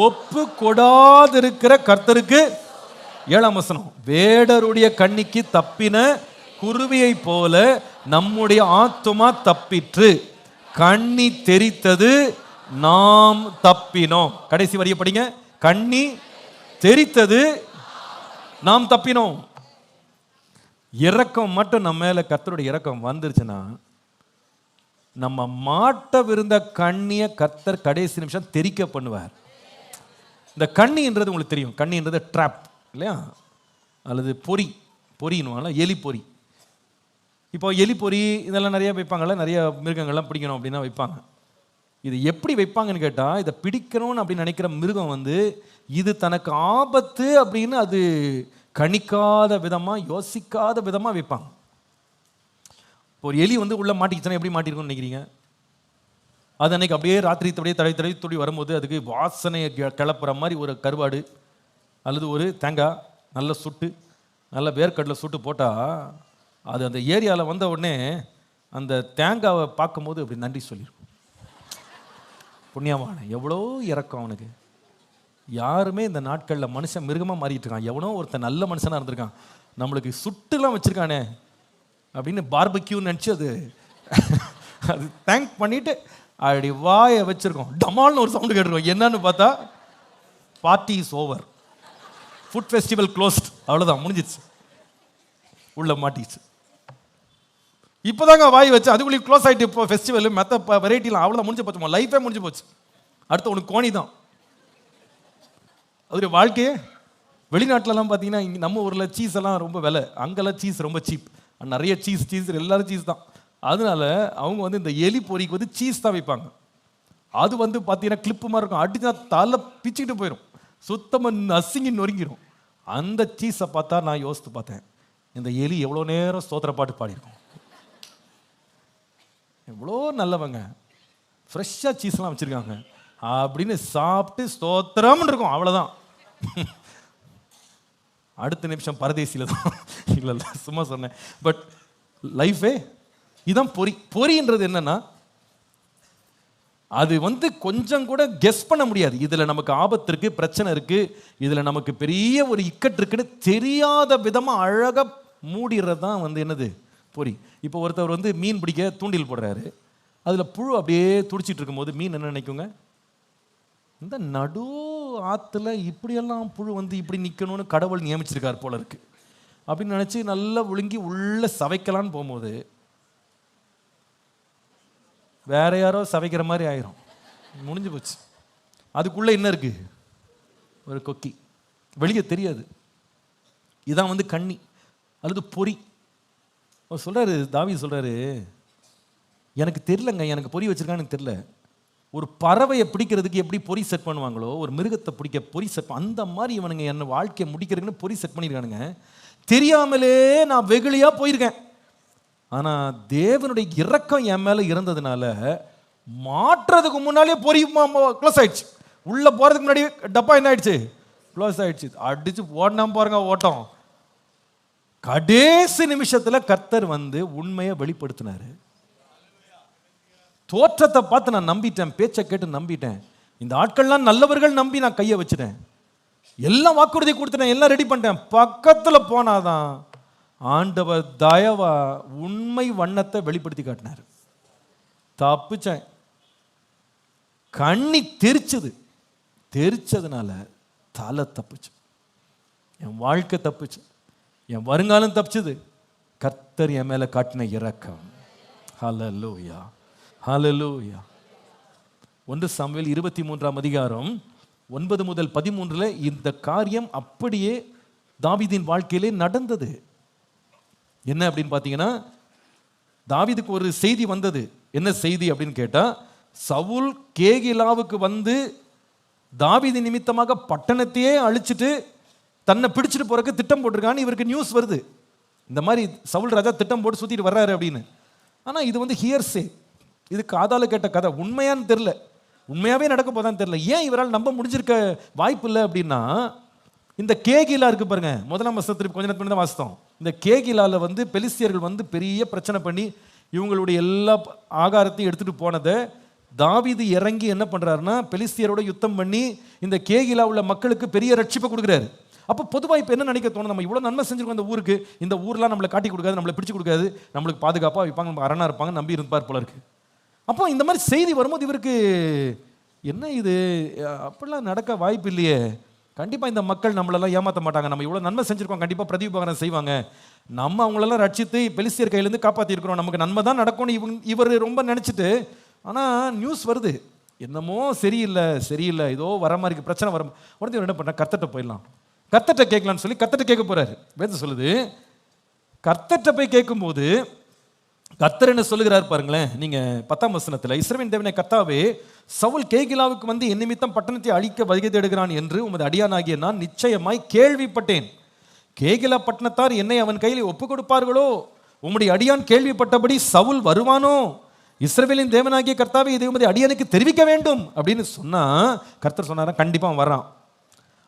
ஒப்பு கொடாதிருக்கிற கர்த்தருக்கு. 7ஆம் வசனம், வேடருடைய கண்ணிக்கு தப்பின குருவியை போல நம்முடைய ஆத்துமா தப்பிற்று, கண்ணி தெரித்தது, நாம் தப்பினோம். கடைசி வரிய படிங்க. கண்ணி தெரித்தது, நாம் தப்பினோம். இரக்கம் மட்டும் நம்ம மேல கர்த்தருடைய இரக்கம் வந்துருச்சுன்னா, நம்ம மாட்டவிருந்த கண்ணிய கர்த்தர் கடைசி நிமிஷம் தெரிக்க பண்ணுவார். இந்த கண்ணின்றது உங்களுக்கு தெரியும், கண்ணின்றது ட்ராப் இல்லையா, அல்லது பொறின்னுவாங்களா, எலி பொறி. இப்போ எலி பொறி இதெல்லாம் நிறைய வைப்பாங்கள்ல, நிறைய மிருகங்கள்லாம் பிடிக்கணும் அப்படின்னா வைப்பாங்க. இது எப்படி வைப்பாங்கன்னு கேட்டால், இதை பிடிக்கணும்னு அப்படின்னு நினைக்கிற மிருகம் இது தனக்கு ஆபத்து அப்படின்னு அது கணிக்காத விதமாக, யோசிக்காத விதமாக வைப்பாங்க. ஒரு எலி உள்ள மாட்டிக்கிச்சுன்னா எப்படி மாட்டிருக்கும்னு நினைக்கிறீங்க? அது அன்னைக்கு அப்படியே ராத்திரி அப்படியே தடவி துடி வரும்போது அதுக்கு வாசனையை கிளப்புற மாதிரி ஒரு கருவாடு அல்லது ஒரு தேங்காய் நல்ல சுட்டு, நல்ல வேர்க்கடலை சுட்டு போட்டால், அது அந்த ஏரியாவில் வந்த உடனே அந்த தேங்காவை பார்க்கும்போது அப்படி நன்றி சொல்லியிருக்கும். புண்ணியமான, எவ்வளோ இறக்கம் அவனுக்கு. யாருமே இந்த நாட்களில் மனுஷன் மிருகமாக மாறிட்டு இருக்கான். எவனோ ஒருத்தன் நல்ல மனுஷனாக இருந்திருக்கான், நம்மளுக்கு சுட்டுலாம் வச்சுருக்கானே அப்படின்னு பார்பக்யூன்னு நினச்சி அது தேங்க் பண்ணிவிட்டு அப்படி வாயை வச்சுருக்கோம். டமால்னு ஒரு சவுண்டு கேட்டிருக்கோம். என்னன்னு பார்த்தா, party is over, food festival closed, அவ்வளோதான், முடிஞ்சிச்சு, உள்ள மாட்டிச்சு. இப்போதாங்க வாய் வச்சு, அதுக்குள்ளே க்ளோஸ் ஆகிட்டு. இப்போ ஃபெஸ்டிவல் மற்ற வெரைட்டிலாம் அவ்வளோ முடிஞ்சு போச்சு, லைஃபே முடிஞ்சு போச்சு. அடுத்து உனக்கு கோணி தான். அவருடைய வாழ்க்கையே. வெளிநாட்டிலலாம் பார்த்தீங்கன்னா இங்கே நம்ம ஊரில் சீஸ் எல்லாம் ரொம்ப விலை, அங்கெல்லாம் சீஸ் ரொம்ப சீப். நிறைய சீஸ் எல்லாரும் சீஸ் தான். அதனால அவங்க வந்து இந்த எலி பொறிக்கு வந்து சீஸ் தான் வைப்பாங்க. அது வந்து பார்த்தீங்கன்னா கிளிப்பு மாதிரி இருக்கும், அடிச்சா தலை பிச்சுக்கிட்டு போயிடும், சுத்தமாக நசுங்கி நொறுங்கிடும். அந்த சீஸை பார்த்தா நான் யோசித்து பார்த்தேன், இந்த எலி எவ்வளோ நேரம் ஸ்தோத்திர பாட்டு பாடியிருக்கும். எவ்வளோ நல்லவங்க, ஃப்ரெஷ்ஷாக சீஸ்லாம் வச்சுருக்காங்க அப்படின்னு சாப்பிட்டு ஸ்தோத்திரம்னு இருக்கும், அவ்வளோதான். அடுத்த நிமிஷம் பரதேசியில் தான். இல்லை இல்லை சும்மா சொன்னேன். பட் லைஃபே இதான் பொறின்றது என்னன்னா, அது வந்து கொஞ்சம் கூட கெஸ் பண்ண முடியாது. இதில் நமக்கு ஆபத்து இருக்கு, பிரச்சனை இருக்கு, இதில் நமக்கு பெரிய ஒரு இக்கட்டு இருக்குன்னு தெரியாத விதமாக அழகாக மூடிடுறது தான் வந்து என்னது பொறி. இப்போ ஒருத்தவர் வந்து மீன் பிடிக்க தூண்டில் போடுறாரு, அதில் புழு அப்படியே துடிச்சிட்டு இருக்கும்போது மீன் என்ன நினைக்குங்க, இந்த நடு ஆற்றுல இப்படியெல்லாம் புழு வந்து இப்படி நிற்கணும்னு கடவுள் நியமிச்சிருக்கார் போல இருக்கு அப்படின்னு நினச்சி நல்லா ஒழுங்கி உள்ள சவைக்கலான்னு போகும்போது வேற யாரோ சவைக்கிற மாதிரி ஆயிரும், முடிஞ்சு போச்சு. அதுக்குள்ளே என்ன இருக்கு, ஒரு கொக்கி, வெளியே தெரியாது. இதான் வந்து கண்ணி அல்லது பொறி. அவர் சொல்கிறாரு, தாவீது சொல்கிறாரு, எனக்கு தெரிலங்க, எனக்கு பொறி வச்சிருக்கான்னு எனக்கு தெரில. ஒரு பறவையை பிடிக்கிறதுக்கு எப்படி பொறி செட் பண்ணுவாங்களோ, ஒரு மிருகத்தை பிடிக்க பொறி செட், அந்த மாதிரி இவனுங்க என்ன வாழ்க்கையை முடிக்கிறதுக்குன்னு பொறி செட் பண்ணியிருக்கானுங்க. தெரியாமலே நான் வெகுளியாக போயிருக்கேன். ஆனால் தேவனுடைய இரக்கம் என் மேலே இருந்ததுனால மாற்றுறதுக்கு முன்னாலே பொறி க்ளோஸ் ஆயிடுச்சு. உள்ளே போகிறதுக்கு முன்னாடி டப்பா என்ன ஆயிடுச்சு, க்ளோஸ் ஆயிடுச்சு. அடிச்சு ஓடனாம பாருங்க ஓட்டம். கடைசி நிமிஷத்தில் கர்த்தர் வந்து உண்மையை வெளிப்படுத்தினாரு. தோற்றத்தை பார்த்து நான் நம்பிட்டேன், பேச்சை கேட்டு நம்பிட்டேன். இந்த ஆட்கள்லாம் நல்லவர்கள் நம்பி நான் கையை வச்சுட்டேன், எல்லாம் வாக்குறுதி கொடுத்துட்டேன், எல்லாம் ரெடி பண்ணிட்டேன். பக்கத்தில் போனாதான் ஆண்டவர் தயவா உண்மை வண்ணத்தை வெளிப்படுத்தி காட்டினார். தப்பிச்சேன். கண்ணி தெரிச்சதுனால தலை தப்பிச்சு, என் வாழ்க்கை தப்பிச்சு, என் வருங்காலம் தப்பிச்சது. கர்த்தர் என் மேல காட்டின இரக்கம். ஹல்லேலூயா, ஹல்லேலூயா. 1 சாமுவேல் 23ஆம் அதிகாரம் 9 முதல் 13 இந்த காரியம் அப்படியே தாவீதின் வாழ்க்கையிலே நடந்தது. என்ன அப்படின்னு பார்த்தீங்கன்னா, தாவீதுக்கு ஒரு செய்தி வந்தது. என்ன செய்தி அப்படின்னு கேட்டா, சவுல் கேகிலாவுக்கு வந்து தாவீது நிமித்தமாக பட்டணத்தையே அழிச்சிட்டு தன்னை பிடிச்சிட்டு போறதுக்கு திட்டம் போட்டிருக்கான்னு இவருக்கு நியூஸ் வருது. இந்த மாதிரி சவுல் ராஜா திட்டம் போட்டு சுத்திட்டு வர்றாரு அப்படின்னு. ஆனால் இது வந்து ஹியர்ஸே, இது காதால கேட்ட கதை, உண்மையான்னு தெரியல, உண்மையாவே நடக்க போதான்னு தெரியல. ஏன் இவரால் நம்ப முடிஞ்சிருக்க வாய்ப்பு இல்லை அப்படின்னா, இந்த கேகிலா இருக்கு பாருங்க, 1ஆம் வசனத்திற்கு கொஞ்ச நேரத்துக்கு தான் வாசித்தோம். இந்த கேகிலால வந்து பெலிஸ்தியர்கள் வந்து பெரிய பிரச்சனை பண்ணி இவங்களுடைய எல்லா ஆகாரத்தையும் எடுத்துட்டு போனதை தாவீது இறங்கி என்ன பண்றாருன்னா, பெலிஸ்தியரோட யுத்தம் பண்ணி இந்த கேகிலா உள்ள மக்களுக்கு பெரிய ரட்சிப்பை கொடுக்குறாரு. அப்போ பொதுவாக இப்போ என்ன நினைக்க தோணும், நம்ம இவ்வளோ நன்மை செஞ்சிருக்கோம் இந்த ஊருக்கு, இந்த ஊர்லாம் நம்மளை காட்டி கொடுக்காது, நம்மளை பிடிச்சி கொடுக்காது, நம்மளுக்கு பாதுகாப்பாக வைப்பாங்க, நம்ம அரணா இருப்பாங்க, நம்பி இருப்பார் போல இருக்கு. அப்போ இந்த மாதிரி செய்தி வரும்போது இவருக்கு என்ன இது, அப்படிலாம் நடக்க வாய்ப்பு இல்லையே, கண்டிப்பாக இந்த மக்கள் நம்மளெல்லாம் ஏமாற்ற மாட்டாங்க, நம்ம இவ்வளோ நன்மை செஞ்சுருக்கோம், கண்டிப்பாக பிரதிபகரம் செய்வாங்க, நம்ம அவங்களெல்லாம் ரட்சித்து பெலிஸ்தியர் கையிலேருந்து காப்பாற்றிருக்கிறோம், நமக்கு நன்மை தான் நடக்கும்னு இவர் ரொம்ப நினச்சிட்டு. ஆனால் நியூஸ் வருது, என்னமோ சரியில்லை ஏதோ வர மாதிரி பிரச்சனை வர. உடனே இவர் என்ன பண்ண, கர்த்தர்ட்ட போயிடலாம், கர்த்தர்ட்ட கேட்கலான்னு சொல்லி கர்த்தர்ட்ட கேட்க போறாரு. வேதம் சொல்லுது, கர்த்தர்ட்ட போய் கேட்கும்போது கர்த்தர் என்ன சொல்லுகிறார் பாருங்களேன். நீங்க 10ஆம் வசனத்தில், இஸ்ரவேலின் தேவனே கர்த்தாவே, சவுல் கேகிலாவுக்கு வந்து என் நிமித்தம் பட்டணத்தை அழிக்க வருகை தேடுகிறான் என்று உமது அடியானாகிய நான் நிச்சயமாய் கேள்விப்பட்டேன். கேகிலா பட்டணத்தார் என்னை அவன் கையில் ஒப்பு கொடுப்பார்களோ? உம்முடைய அடியான் கேள்விப்பட்டபடி சவுல் வருவானோ? இஸ்ரவேலின் தேவனாகிய கர்த்தாவே, இதை உமது அடியானுக்கு தெரிவிக்க வேண்டும் அப்படின்னு சொன்னா, கர்த்தர் சொன்னாரா, கண்டிப்பா வரான்,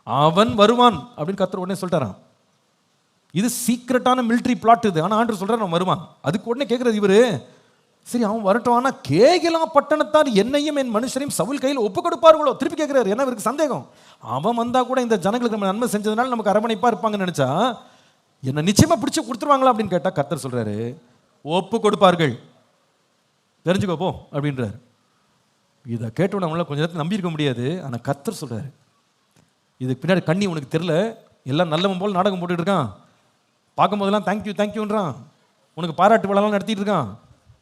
அவன் வருவான் அப்படின்னு கர்த்தர் உடனே சொல்லிட்டாராம். இது சீக்ரெட்டான மிலிட்டரி பிளாட் இது. ஆனால் ஆண்டவர் சொல்றாரு அவன் வருவான். அதுக்கு உடனே கேட்கறது இவரு, சரி அவன் வரட்டும், ஆனால் கேகிலா பட்டணத்தார் என்னையும் என் மனுஷரையும் சவுல் கையில் ஒப்பு கொடுப்பார்களோ? திருப்பி கேட்கிறாரு. ஏன்னா இவருக்கு சந்தேகம், அவன் வந்தா கூட இந்த ஜனங்களுக்கு நம்ம நன்மை செஞ்சதுனால நமக்கு அரவணைப்பா இருப்பாங்கன்னு நினைச்சா என்ன நிச்சயமா பிடிச்சி கொடுத்துருவாங்களா அப்படின்னு கேட்டா, கர்த்தர் சொல்றாரு ஒப்பு கொடுப்பார்கள், தெரிஞ்சுக்கோ போ அப்படின்றாரு. இதை கேட்டோன்னு அவங்களால கொஞ்ச நேரத்தில் நம்பி இருக்க முடியாது. ஆனால் கர்த்தர் சொல்றாரு, இதுக்கு பின்னாடி கண்ணி உனக்கு தெரியல, எல்லாம் நல்லவன் போல் நாடகம் போட்டுட்டு இருக்கான், பார்க்கும் போதெல்லாம் தேங்க்யூன்றான், உனக்கு பாராட்டு விழாலாம் நடத்திட்டு இருக்கான்,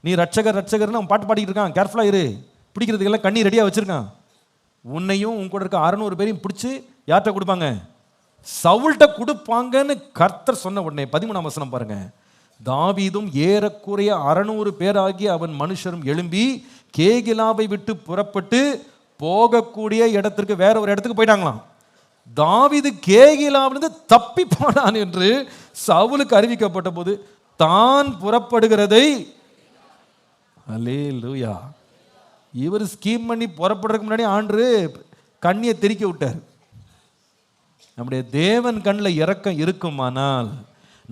நீ ரட்சகர்னு அவன் பாட்டு பாடிட்டு இருக்கான், கேர்ஃபுல்லாக இரு, பிடிக்கிறதுக்கெல்லாம் கண்ணி ரெடியாக வச்சிருக்கான், உன்னையும் உன் கூட இருக்க 600 பேரையும் பிடிச்சி யார்கிட்ட கொடுப்பாங்க? சவுல்கிட்ட கொடுப்பாங்கன்னு கர்த்தர் சொன்ன உடனே 13ஆம் வசனம் பாருங்க. தாவீதும் ஏறக்குறைய 600 பேராகி அவன் மனுஷரும் எழும்பி கேகிலாவை விட்டு புறப்பட்டு போகக்கூடிய இடத்திற்கு வேற ஒரு இடத்துக்கு போயிட்டாங்களாம். தாவீது கேகிலாவிலிருந்து தப்பி போனான் என்று சவுலுக்கு அறிவிக்கப்பட்ட போது தான் புறப்படுகிறதை, அல்லேலூயா, இவர் ஸ்கீம் பண்ணி புறப்படுறதுக்கு முன்னாடி ஆண்டு கண்ணியை தெறிக்க விட்டார். நம்முடைய தேவன் கண்ணில் இரக்கம் இருக்குமானால்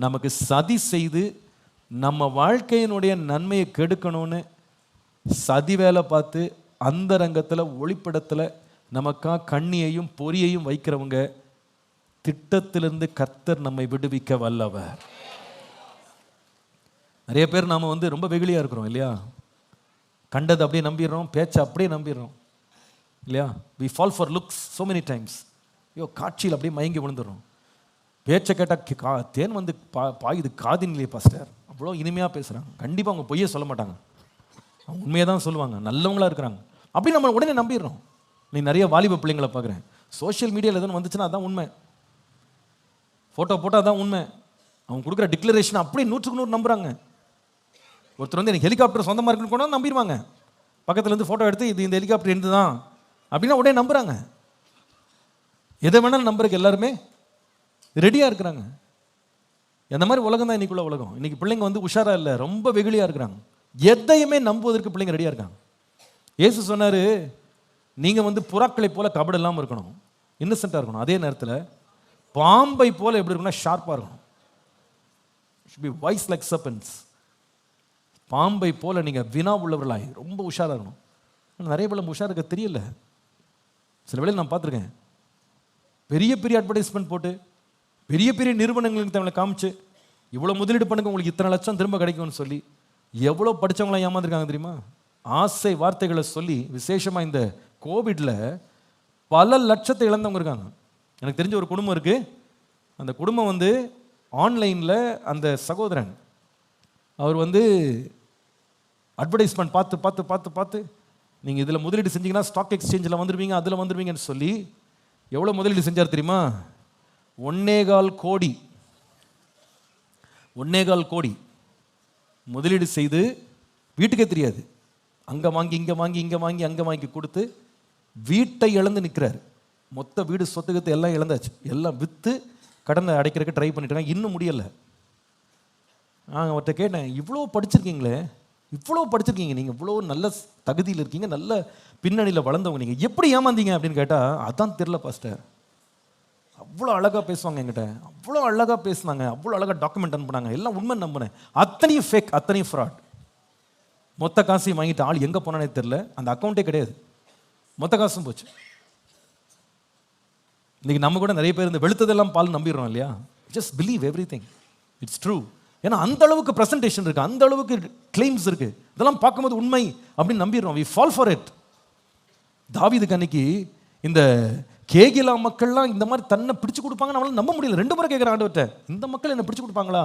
நமக்கு சதி செய்து நம்ம வாழ்க்கையினுடைய நன்மையை கெடுக்கணும்னு சதி வேலை பார்த்து அந்த ரங்கத்தில் ஒளிப்படத்தில் நமக்கா கண்ணியையும் பொறியையும் வைக்கிறவங்க திட்டத்திலிருந்து கர்த்தர் நம்மை விடுவிக்க வல்லவர். நிறைய பேர் நாம் ரொம்ப வெகுளியாக இருக்கிறோம் இல்லையா? கண்டது அப்படியே நம்பிடுறோம், பேச்சை அப்படியே நம்பிடுறோம் இல்லையா? we fall for looks so many times. ஐயோ, காட்சியில் அப்படியே மயங்கி விழுந்துடுறோம். பேச்சை கேட்டால் தேன் பாயுது காதின்லையே பாஸ்டர், அவ்வளோ இனிமையாக பேசுகிறாங்க. கண்டிப்பாக அவங்க பொய்யே சொல்ல மாட்டாங்க, அவங்க உண்மையாக தான் சொல்லுவாங்க, நல்லவங்களா இருக்கிறாங்க. அப்படி நம்ம உடனே நம்பிடுறோம். நீ நிறைய வாலிப பிள்ளைங்களை பார்க்குறேன், சோஷியல் மீடியாவில் எதுவும் வந்துச்சுன்னா அதான் உண்மை, ஃபோட்டோ போட்டால் தான் உண்மை, அவங்க கொடுக்குற டிக்ளரேஷன் அப்படியே 100க்கு 100 நம்புகிறாங்க. ஒருத்தர் எனக்கு ஹெலிகாப்டர் சொந்தமாக இருக்குன்னு கூட நம்பிடுவாங்க. பக்கத்துலேருந்து ஃபோட்டோ எடுத்து இது இந்த ஹெலிகாப்டர் இருந்து தான் அப்படின்னா உடனே நம்புகிறாங்க. எதை வேணாலும் நம்புறதுக்கு எல்லாருமே ரெடியாக இருக்கிறாங்க. அந்த மாதிரி உலகம் தான் இன்னைக்குள்ள உலகம். இன்னைக்கு பிள்ளைங்க உஷாரா இல்லை, ரொம்ப வெகுளியாக இருக்கிறாங்க. எதையுமே நம்புவதற்கு பிள்ளைங்க ரெடியாக இருக்காங்க. இயேசு சொன்னார், நீங்கள் புறாக்களை போல கபடு இல்லாமல் இருக்கணும், இன்னசென்ட்டாக இருக்கணும். அதே நேரத்தில் பாம்பை போல எப்படி இருக்கணும், ஷார்ப்பாக இருக்கணும். should be wise like serpents. பாம்பை போல நீங்கள் வினா உள்ளவர்களாய் ரொம்ப உஷாராக இருக்கணும். நிறைய பேர் உஷாராக இருக்க தெரியல. சில வேளையில் நான் பார்த்துருக்கேன், பெரிய பெரிய அட்வர்டைஸ்மெண்ட் போட்டு பெரிய பெரிய நிறுவனங்களுக்கு தங்களை காமிச்சு இவ்வளோ முதலீடு பண்ணுங்க உங்களுக்கு இத்தனை லட்சம் திரும்ப கிடைக்கும்னு சொல்லி எவ்வளோ படித்தவங்களாம் ஏமாந்துருக்காங்க தெரியுமா? ஆசை வார்த்தைகளை சொல்லி. விசேஷமாக இந்த கோவிட்ல பல லட்சத்தை இழந்தவங்க இருக்காங்க. எனக்கு தெரிஞ்ச ஒரு குடும்பம் இருக்குது. அந்த குடும்பம் ஆன்லைனில் அந்த சகோதரன் அவர் அட்வர்டைஸ்மெண்ட் பார்த்து பார்த்து பார்த்து பார்த்து நீங்கள் இதில் முதலீடு செஞ்சீங்கன்னா ஸ்டாக் எக்ஸ்சேஞ்சில் வந்துடுவீங்க, அதில் வந்துடுவீங்கன்னு சொல்லி எவ்வளோ முதலீடு செஞ்சார் தெரியுமா? 1.25 கோடி 1.25 கோடி முதலீடு செய்து வீட்டுக்கே தெரியாது. அங்கே வாங்கி இங்கே வாங்கி இங்கே வாங்கி அங்கே வாங்கி கொடுத்து வீட்டை இழந்து நிற்கிறார். மொத்த வீடு சொத்துக்கத்தை எல்லாம் இழந்தாச்சு. எல்லாம் விற்று கடனை அடைக்கிறதுக்கு ட்ரை பண்ணிட்டாங்க, இன்னும் முடியலை. அவர்கிட்ட கேட்டேன், இவ்வளோ படிச்சிருக்கீங்களே, இவ்வளோ படிச்சிருக்கீங்க, நீங்கள் இவ்வளோ நல்ல தகுதியில் இருக்கீங்க, நல்ல பின்னணியில் வளர்ந்தவங்க, நீங்கள் எப்படி ஏமாந்தீங்க அப்படின்னு கேட்டால், அதான் தெரில பாஸ்டர். அவ்வளோ அழகாக பேசுவாங்க என்கிட்ட, அவ்வளோ அழகாக பேசுனாங்க, அவ்வளோ அழகாக டாக்குமெண்ட் அனுப்புனாங்க, எல்லாம் உண்மை நம்பினேன். அத்தனையும் ஃபேக், அத்தனையும் ஃப்ராட். மொத்த காசையும் வாங்கிட்டு ஆள் எங்கே போனானே தெரில, அந்த அக்கௌண்ட்டே கிடையாது, மொத்த காசும் போச்சு. இன்னைக்கு நம்ம கூட நிறைய பேர் இந்த வெளுத்ததெல்லாம் பால் நம்பிடுறோம் இல்லையா? Just believe every thing, it's true. ஏன்னா அந்த அளவுக்கு ப்ரெசன்டேஷன் இருக்குது, அந்த அளவுக்கு கிளைம்ஸ் இருக்குது, இதெல்லாம் பார்க்கும்போது உண்மை அப்படின்னு நம்பிடுறோம். We fall for it. தாவீதுக்கு அன்னைக்கு இந்த கேகிலா மக்கள்லாம் இந்த மாதிரி தன்னை பிடிச்சு கொடுப்பாங்கன்னு அவங்களால நம்ப முடியல. 2 முறை கேட்குற ஆண்டவர்கிட்ட, இந்த மக்கள் என்ன பிடிச்சு கொடுப்பாங்களா?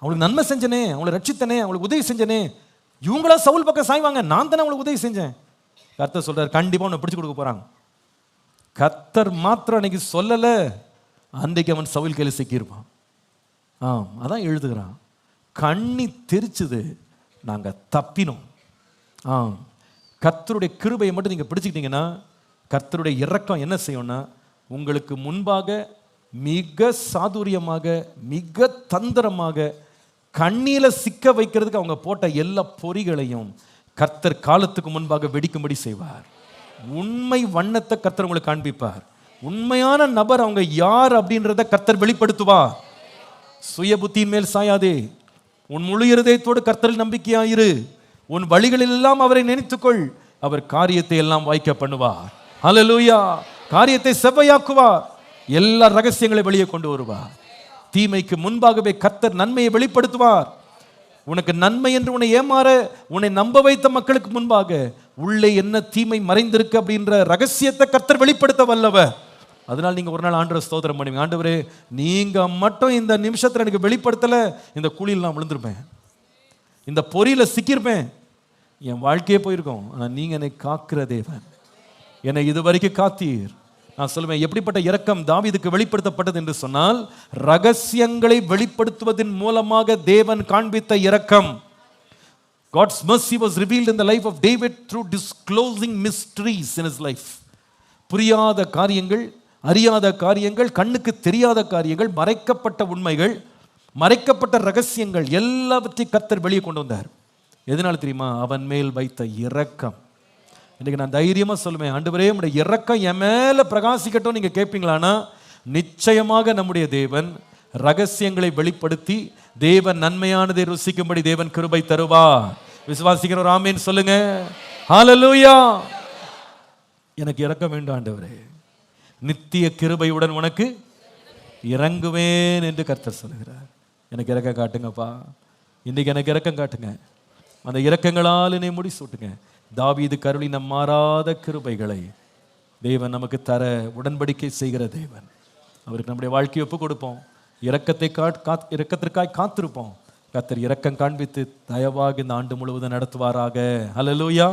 அவங்களுக்கு நன்மை செஞ்சனே, அவங்களை ரட்சித்தனே, அவங்களுக்கு உதவி செஞ்சனே, இவங்களா சவுல் பக்கம் சாய்வாங்க, நான் தானே அவங்களுக்கு உதவி செஞ்சேன். கர்த்தர் சொல்றாரு, கண்டிப்பாக அவனை பிடிச்சு கொடுக்க போறாங்க. கர்த்தர் மாத்திரம் அன்னைக்கு சொல்லலை, அன்றைக்கு அவன் சவுல் கையில் சிக்கியிருப்பான். அதான் எழுதுகிறான், கண்ணி தெரிச்சுது, நாங்கள் தப்பினோம். கர்த்தருடைய கிருபையை மட்டும் நீங்கள் பிடிச்சிக்கிட்டீங்கன்னா கர்த்தருடைய இரக்கம் என்ன செய்யும்னா, உங்களுக்கு முன்பாக மிக சாதுரியமாக மிக தந்திரமாக கண்ணியில சிக்க வைக்கிறதுக்கு அவங்க போட்ட எல்லா பொறிகளையும் கர்த்தர் காலத்துக்கு முன்பாக வெடிக்கும்படி செய்வார். உண்மை வண்ணத்தை கர்த்தர் உங்களுக்கு காண்பிப்பார். உண்மையான நபர் அவங்க யார் அப்படின்றத கர்த்தர் வெளிப்படுத்துவார். சுய புத்தியின் மேல் சாயாதே, உன் முழு இருதயத்தோடு கர்த்தரில் நம்பிக்கையாயிரு, உன் வழிகளில் எல்லாம் அவரை நினைத்துக்கொள், அவர் காரியத்தை எல்லாம் வாய்க்க பண்ணுவார். ஹல்லேலூயா. காரியத்தை செவ்வையாக்குவார், எல்லா ரகசியங்களை வெளியே கொண்டு வருவார். தீமைக்கு முன்பாகவே கர்த்தர் நன்மையை வெளிப்படுத்துவார். உனக்கு நன்மை என்று உன்னை ஏமாற உன்னை நம்ப வைத்த மக்களுக்கு முன்பாக உள்ளே என்ன தீமை மறைந்திருக்கு அப்படின்ற ரகசியத்தை கர்த்தர் வெளிப்படுத்த வல்லவர். அதனால் நீங்கள் ஒரு நாள் ஆண்டவரை ஸ்தோத்திரம் பண்ணுவீங்க, ஆண்டவரே நீங்கள் மட்டும் இந்த நிமிஷத்தில் எனக்கு வெளிப்படுத்தலை, இந்த குழியில் நான் விழுந்திருப்பேன், இந்த பொறியில் சிக்கியிருப்பேன், என் வாழ்க்கையே போயிருக்கோம். ஆனால் நீங்கள் என்னை காக்கிற தேவன், என்னை இது வரைக்கும் காத்தீர், நான் சொல்லுவேன், எப்படிப்பட்ட இரக்கம் தாவீதுக்கு வெளிப்படுத்தப்பட்டது என்று சொன்னால், ரகசியங்களை வெளிப்படுத்துவதன் மூலமாக தேவன் காண்பித்த இரக்கம். God's mercy was revealed in the life of David through disclosing mysteries in his life. புரியாத காரியங்கள், அறியாத காரியங்கள், கண்ணுக்கு தெரியாத காரியங்கள், மறைக்கப்பட்ட உண்மைகள், மறைக்கப்பட்ட ரகசியங்கள் எல்லாவற்றையும் கர்த்தர் வெளியே கொண்டு வந்தார். எதனால தெரியுமா? அவன் மேல் வைத்த இரக்கம். இன்னைக்கு நான் தைரியமா சொல்லுவேன், ஆண்டவரே உம்முடைய இரக்கம் என் மேல பிரகாசிக்கட்டும் நீங்க கேட்பீங்களானா, நிச்சயமாக நம்முடைய தேவன் ரகசியங்களை வெளிப்படுத்தி தேவன் நன்மையானதை ருசிக்கும்படி தேவன் கிருபை தருவார். விசுவாசிக்கிற ஒரு ஆமீன் சொல்லுங்க. ஹல்லேலூயா. எனக்கு இரக்கம் வேண்டும் ஆண்டவரே, நித்திய கிருபையுடன் உனக்கு இறங்குவேன் என்று கர்த்தர் சொல்லுகிறார். எனக்கு இரக்கம் காட்டுங்கப்பா, இன்னைக்கு எனக்கு இரக்கம் காட்டுங்க. அந்த இரக்கங்களால் என்னை முடிசூட்டுங்க. தாவீது கருளின மாறாத கிருபைகளை தேவன் நமக்கு தர உடன்படிக்கை செய்கிற தேவன். அவருக்கு நம்முடைய வாழ்க்கையை ஒப்பு கொடுப்போம். இரக்கத்திற்காய் காத்திருப்போம். கர்த்தர் இரக்கம் காண்பித்து தயவாக இந்த ஆண்டு முழுவதும் நடத்துவாராக. ஹல்லேலூயா.